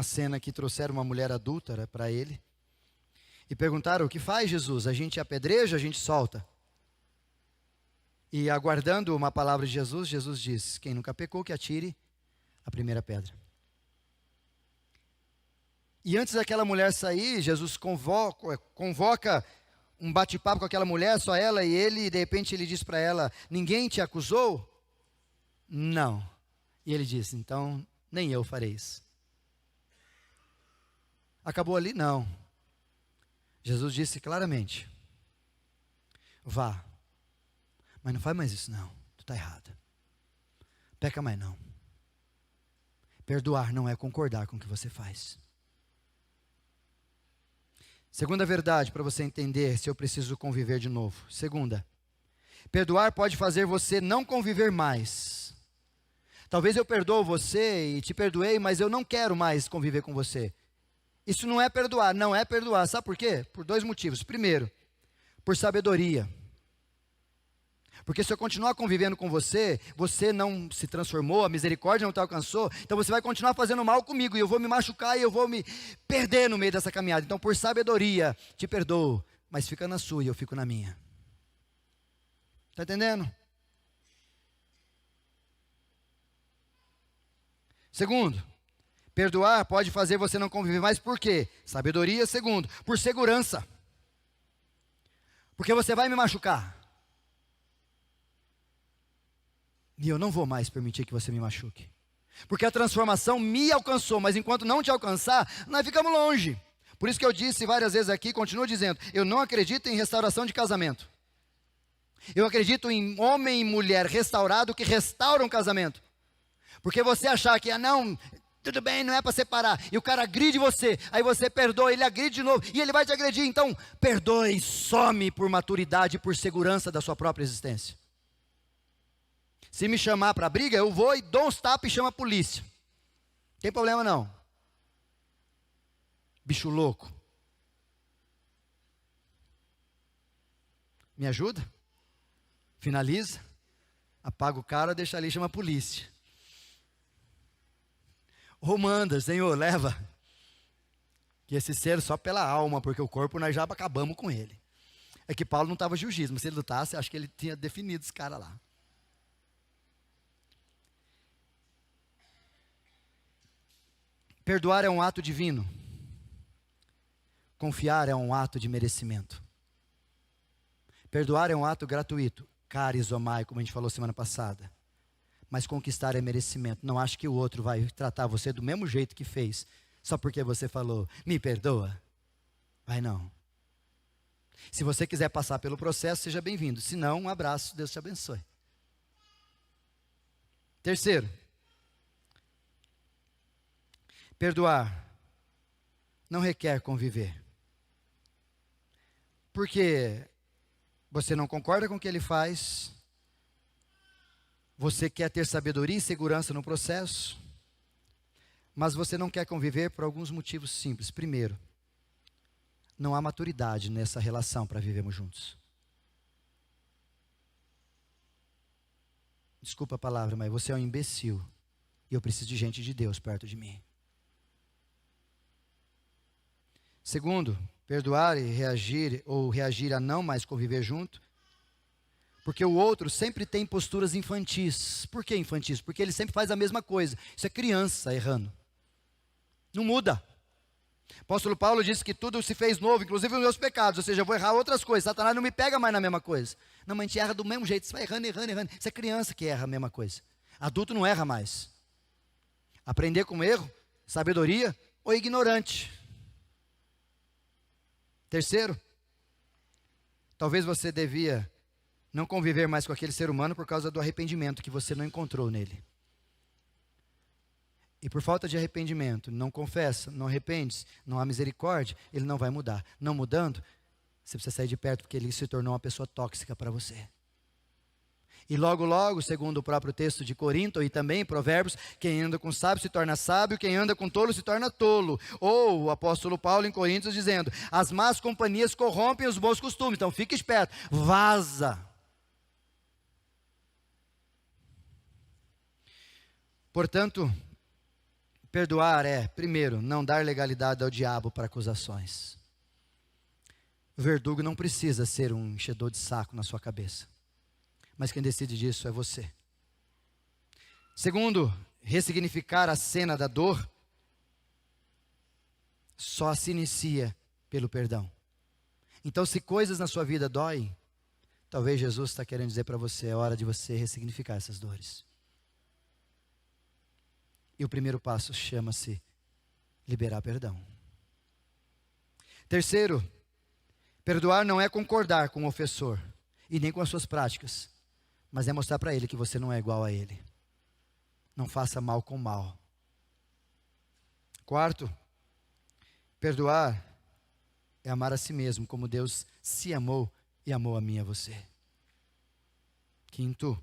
cena que trouxeram uma mulher adúltera para ele e perguntaram: o que faz, Jesus? A gente apedreja, a gente solta? E aguardando uma palavra de Jesus, Jesus diz: quem nunca pecou, que atire a primeira pedra. E antes daquela mulher sair, Jesus convoca um bate-papo com aquela mulher, só ela e ele, e de repente ele diz para ela: ninguém te acusou? Não. E ele diz: então nem eu farei isso. Acabou ali? Não. Jesus disse claramente: vá, mas não faz mais isso não, tu está errado. Peca mais não. Perdoar não é concordar com o que você faz. Segunda verdade, para você entender se eu preciso conviver de novo. Segunda, perdoar pode fazer você não conviver mais. Talvez eu perdoo você e te perdoei, mas eu não quero mais conviver com você. Isso não é perdoar, não é perdoar. Sabe por quê? Por dois motivos. Primeiro, por sabedoria. Porque se eu continuar convivendo com você, você não se transformou, a misericórdia não te alcançou, então você vai continuar fazendo mal comigo, e eu vou me machucar e eu vou me perder no meio dessa caminhada. Então, por sabedoria, te perdoo, mas fica na sua e eu fico na minha. Está entendendo? Segundo, perdoar pode fazer você não conviver mais. Por quê? Sabedoria. Segundo, por segurança. Porque você vai me machucar. E eu não vou mais permitir que você me machuque. Porque a transformação me alcançou, mas enquanto não te alcançar, nós ficamos longe. Por isso que eu disse várias vezes aqui, continuo dizendo, eu não acredito em restauração de casamento. Eu acredito em homem e mulher restaurado que restauram o casamento. Porque você achar que, não, tudo bem, não é para separar, e o cara agride você, aí você perdoa, ele agride de novo, e ele vai te agredir, então perdoe, some por maturidade, por segurança da sua própria existência. Se me chamar para briga, eu vou e dou uns tapas e chamo a polícia. Não tem problema não. Bicho louco. Me ajuda? Finaliza. Apaga o cara, deixa ali e chama a polícia. Ou manda, Senhor, leva. Que esse ser só pela alma, porque o corpo nós já acabamos com ele. É que Paulo não estava jiu-jitsu, mas se ele lutasse, acho que ele tinha definido esse cara lá. Perdoar é um ato divino. Confiar é um ato de merecimento. Perdoar é um ato gratuito. Carizomai, como a gente falou semana passada. Mas conquistar é merecimento. Não ache que o outro vai tratar você do mesmo jeito que fez, só porque você falou, me perdoa. Vai não. Se você quiser passar pelo processo, seja bem-vindo. Se não, um abraço, Deus te abençoe. Terceiro, perdoar não requer conviver. Porque você não concorda com o que ele faz, você quer ter sabedoria e segurança no processo, mas você não quer conviver por alguns motivos simples. Primeiro, não há maturidade nessa relação para vivermos juntos. Desculpa a palavra, mas você é um imbecil. E eu preciso de gente de Deus perto de mim. Segundo, perdoar e reagir, ou reagir a não mais conviver junto, porque o outro sempre tem posturas infantis. Por que infantis? Porque ele sempre faz a mesma coisa. Isso é criança errando. Não muda. O apóstolo Paulo disse que tudo se fez novo, inclusive os meus pecados, ou seja, eu vou errar outras coisas. Satanás não me pega mais na mesma coisa. Não, mas a gente erra do mesmo jeito, você vai errando. Isso é criança que erra a mesma coisa. Adulto não erra mais. Aprender com erro, sabedoria ou ignorante. Terceiro, talvez você devia não conviver mais com aquele ser humano por causa do arrependimento que você não encontrou nele. E por falta de arrependimento, não confessa, não arrepende, não há misericórdia, ele não vai mudar. Não mudando, você precisa sair de perto porque ele se tornou uma pessoa tóxica para você. E logo, logo, segundo o próprio texto de Corinto e também em Provérbios, quem anda com sábio se torna sábio, quem anda com tolo se torna tolo. Ou o apóstolo Paulo em Coríntios dizendo, as más companhias corrompem os bons costumes. Então fique esperto, vaza. Portanto, perdoar é, primeiro, não dar legalidade ao diabo para acusações. O verdugo não precisa ser um enchedor de saco na sua cabeça. Mas quem decide disso é você. Segundo, ressignificar a cena da dor só se inicia pelo perdão. Então, se coisas na sua vida doem, talvez Jesus está querendo dizer para você, é hora de você ressignificar essas dores. E o primeiro passo chama-se liberar perdão. Terceiro, perdoar não é concordar com o ofensor e nem com as suas práticas, mas é mostrar para ele que você não é igual a ele. Não faça mal com mal. Quarto, perdoar é amar a si mesmo como Deus se amou e amou a mim e a você. Quinto,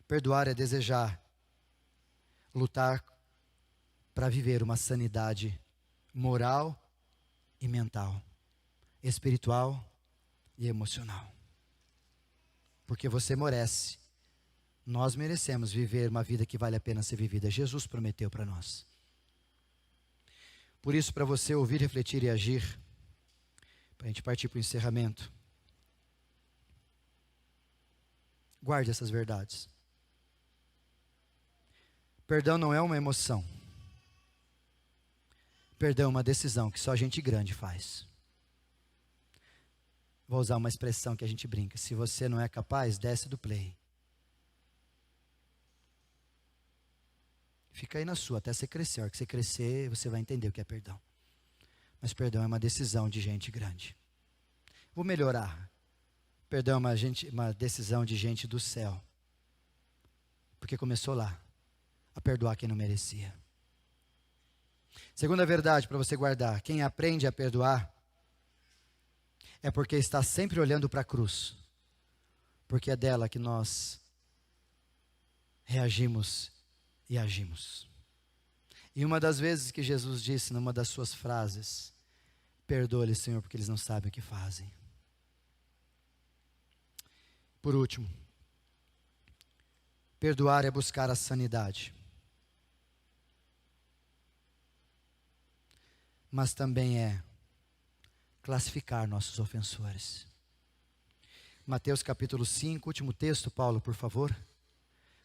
perdoar é desejar lutar para viver uma sanidade moral e mental, espiritual e emocional. Porque você merece, nós merecemos viver uma vida que vale a pena ser vivida. Jesus prometeu para nós. Por isso, para você ouvir, refletir e agir, para a gente partir para o encerramento, guarde essas verdades. Perdão não é uma emoção. Perdão é uma decisão que só gente grande faz. Vou usar uma expressão que a gente brinca. Se você não é capaz, desce do play. Fica aí na sua, até você crescer. A hora que você crescer, você vai entender o que é perdão. Mas perdão é uma decisão de gente grande. Vou melhorar. Perdão é uma decisão de gente do céu. Porque começou lá, a perdoar quem não merecia. Segunda verdade para você guardar: quem aprende a perdoar é porque está sempre olhando para a cruz, porque é dela que nós reagimos e agimos. E uma das vezes que Jesus disse numa das suas frases: perdoa-lhes, Senhor, porque eles não sabem o que fazem. Por último, perdoar é buscar a sanidade, mas também é classificar nossos ofensores. Mateus capítulo 5, último texto, Paulo, por favor.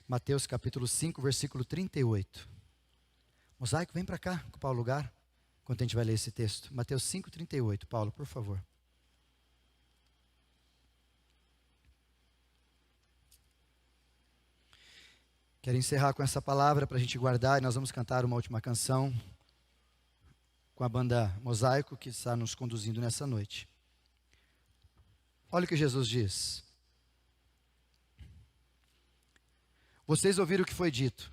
Mateus capítulo 5, versículo 38. Mosaico, vem para cá, ocupar o lugar. enquanto a gente vai ler esse texto. Mateus 5,38, Paulo, por favor. Quero encerrar com essa palavra para a gente guardar, e nós vamos cantar uma última canção com a banda Mosaico, que está nos conduzindo nessa noite. Olha o que Jesus diz. Vocês ouviram o que foi dito.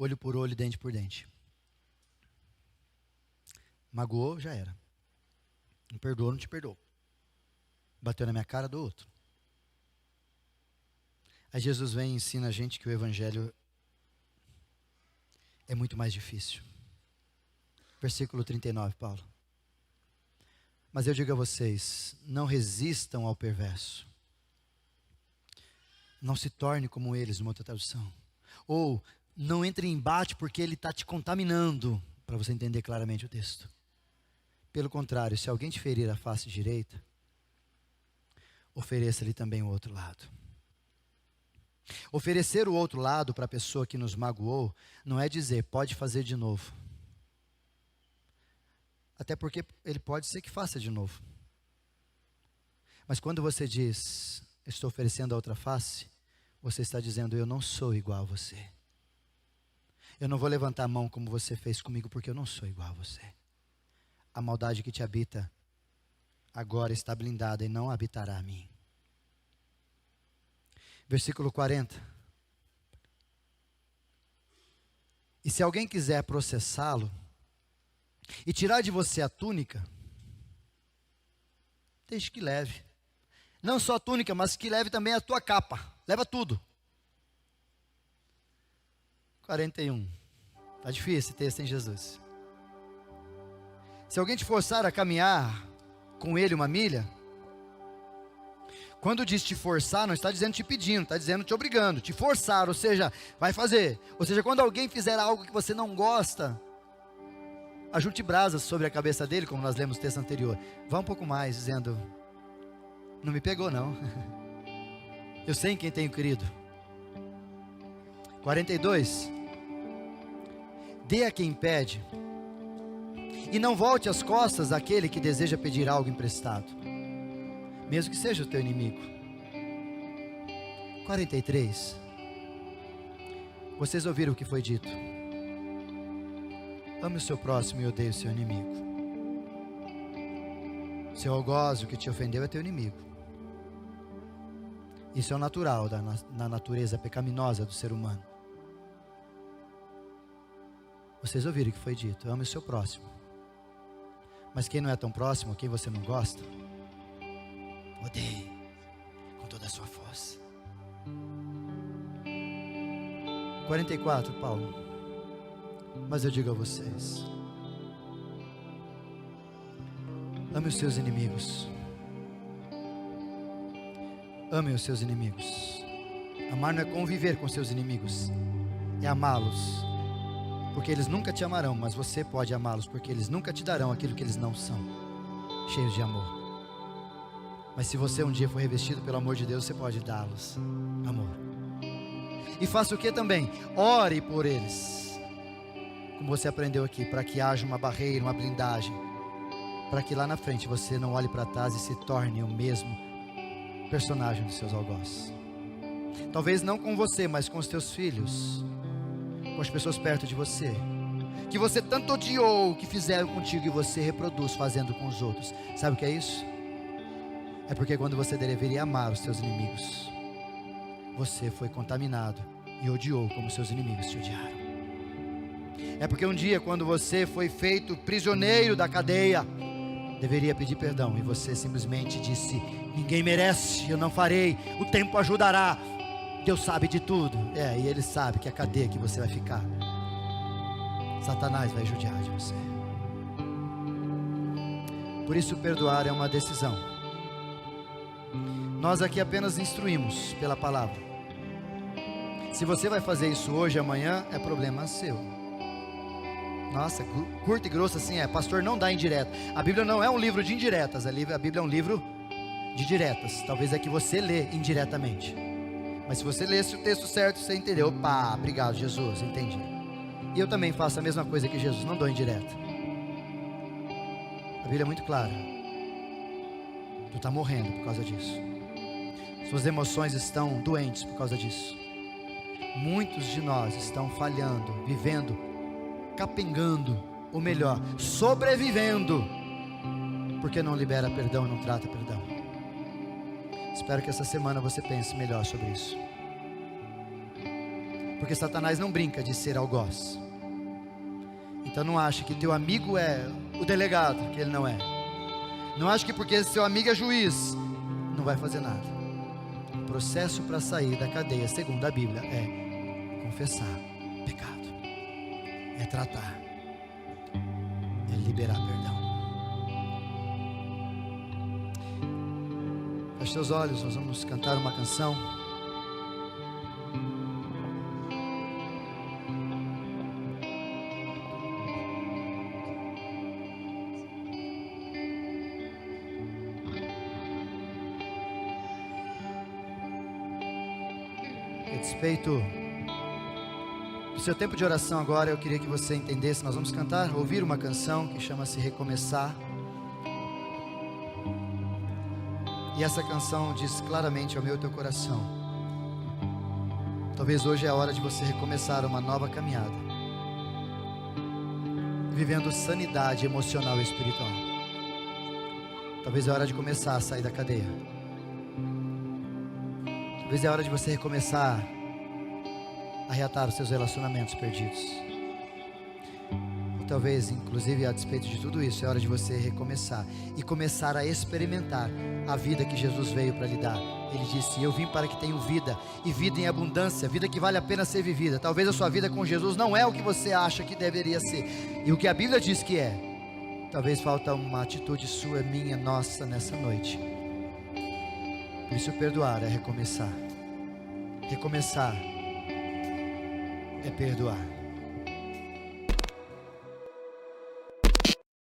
Olho por olho, dente por dente. Magoou, já era. Não perdoou, não te perdoou. Bateu na minha cara, do outro. Aí Jesus vem e ensina a gente que o evangelho é muito mais difícil. Versículo 39, Paulo. Mas eu digo a vocês, não resistam ao perverso. Não se torne como eles, numa outra tradução. Ou, não entre em embate porque ele está te contaminando, para você entender claramente o texto. Pelo contrário, se alguém te ferir a face direita, ofereça-lhe também o outro lado. Oferecer o outro lado para a pessoa que nos magoou, não é dizer, pode fazer de novo. Até porque ele pode ser que faça de novo. Mas quando você diz, estou oferecendo a outra face, você está dizendo, eu não sou igual a você. Eu não vou levantar a mão como você fez comigo, porque eu não sou igual a você. A maldade que te habita agora está blindada e não habitará a mim. Versículo 40. E se alguém quiser processá-lo e tirar de você a túnica, deixe que leve. Não só a túnica, mas que leve também a tua capa. Leva tudo. 41. Está difícil esse texto, hein, Jesus? Se alguém te forçar a caminhar com ele 1 milha, quando diz te forçar, não está dizendo te pedindo, está dizendo te obrigando, te forçar, ou seja, vai fazer. Ou seja, quando alguém fizer algo que você não gosta, ajunte brasas sobre a cabeça dele, como nós lemos no texto anterior. Vá um pouco mais, dizendo, não me pegou não. Eu sei em quem tenho querido. 42. Dê a quem pede, e não volte as costas àquele que deseja pedir algo emprestado, mesmo que seja o teu inimigo. 43. Vocês ouviram o que foi dito. Ame o seu próximo e odeie o seu inimigo. Seu algoz, o que te ofendeu, é teu inimigo. Isso é o natural na natureza pecaminosa do ser humano. Vocês ouviram o que foi dito. Ame o seu próximo. Mas quem não é tão próximo, quem você não gosta, odeie com toda a sua força. 44, Paulo. Mas eu digo a vocês, ame os seus inimigos. Ame os seus inimigos. Amar não é conviver com seus inimigos, é amá-los. Porque eles nunca te amarão, mas você pode amá-los, porque eles nunca te darão aquilo que eles não são, cheios de amor. Mas se você um dia for revestido pelo amor de Deus, você pode dá-los amor. E faça o que também? Ore por eles, como você aprendeu aqui, para que haja uma barreira, uma blindagem, para que lá na frente você não olhe para trás e se torne o mesmo personagem dos seus algozes. Talvez não com você, mas com os teus filhos, com as pessoas perto de você, que você tanto odiou, que fizeram contigo, e você reproduz fazendo com os outros. Sabe o que é isso? É porque quando você deveria amar os seus inimigos, você foi contaminado e odiou como seus inimigos te odiaram. É porque um dia, quando você foi feito prisioneiro da cadeia, deveria pedir perdão, e você simplesmente disse, ninguém merece, eu não farei, o tempo ajudará, Deus sabe de tudo. E Ele sabe que a cadeia que você vai ficar, Satanás vai judiar de você. Por isso perdoar é uma decisão. Nós aqui apenas instruímos pela palavra. Se você vai fazer isso hoje, amanhã, é problema seu. Nossa, curto e grosso assim é. Pastor, não dá indireta. A Bíblia não é um livro de indiretas, a Bíblia é um livro de diretas. Talvez é que você lê indiretamente. Mas se você lesse o texto certo, você entendeu. Opa, obrigado Jesus, entendi. E eu também faço a mesma coisa que Jesus, não dou indireta. A Bíblia é muito clara. Tu está morrendo por causa disso. Suas emoções estão doentes por causa disso. Muitos de nós estão falhando, vivendo, capengando, ou melhor, sobrevivendo, porque não libera perdão e não trata perdão. Espero que essa semana você pense melhor sobre isso. Porque Satanás não brinca de ser algoz. Então não ache que teu amigo é o delegado, que ele não é. Não ache que porque seu amigo é juiz, não vai fazer nada. O processo para sair da cadeia, segundo a Bíblia, é confessar pecado, é tratar, é liberar perdão. Feche seus olhos, nós vamos cantar uma canção. A despeito do seu tempo de oração agora, eu queria que você entendesse, nós vamos cantar, ouvir uma canção que chama-se Recomeçar. E essa canção diz claramente ao meu e ao teu coração: talvez hoje é a hora de você recomeçar uma nova caminhada, vivendo sanidade emocional e espiritual. Talvez é a hora de começar a sair da cadeia. Talvez é a hora de você recomeçar a reatar os seus relacionamentos perdidos. Ou talvez, inclusive, a despeito de tudo isso, é hora de você recomeçar e começar a experimentar a vida que Jesus veio para lhe dar. Ele disse: eu vim para que tenham vida, e vida em abundância, vida que vale a pena ser vivida. Talvez a sua vida com Jesus não é o que você acha que deveria ser, e o que a Bíblia diz que é. Talvez falta uma atitude sua, minha, nossa, nessa noite. Por isso perdoar é recomeçar. Recomeçar é perdoar.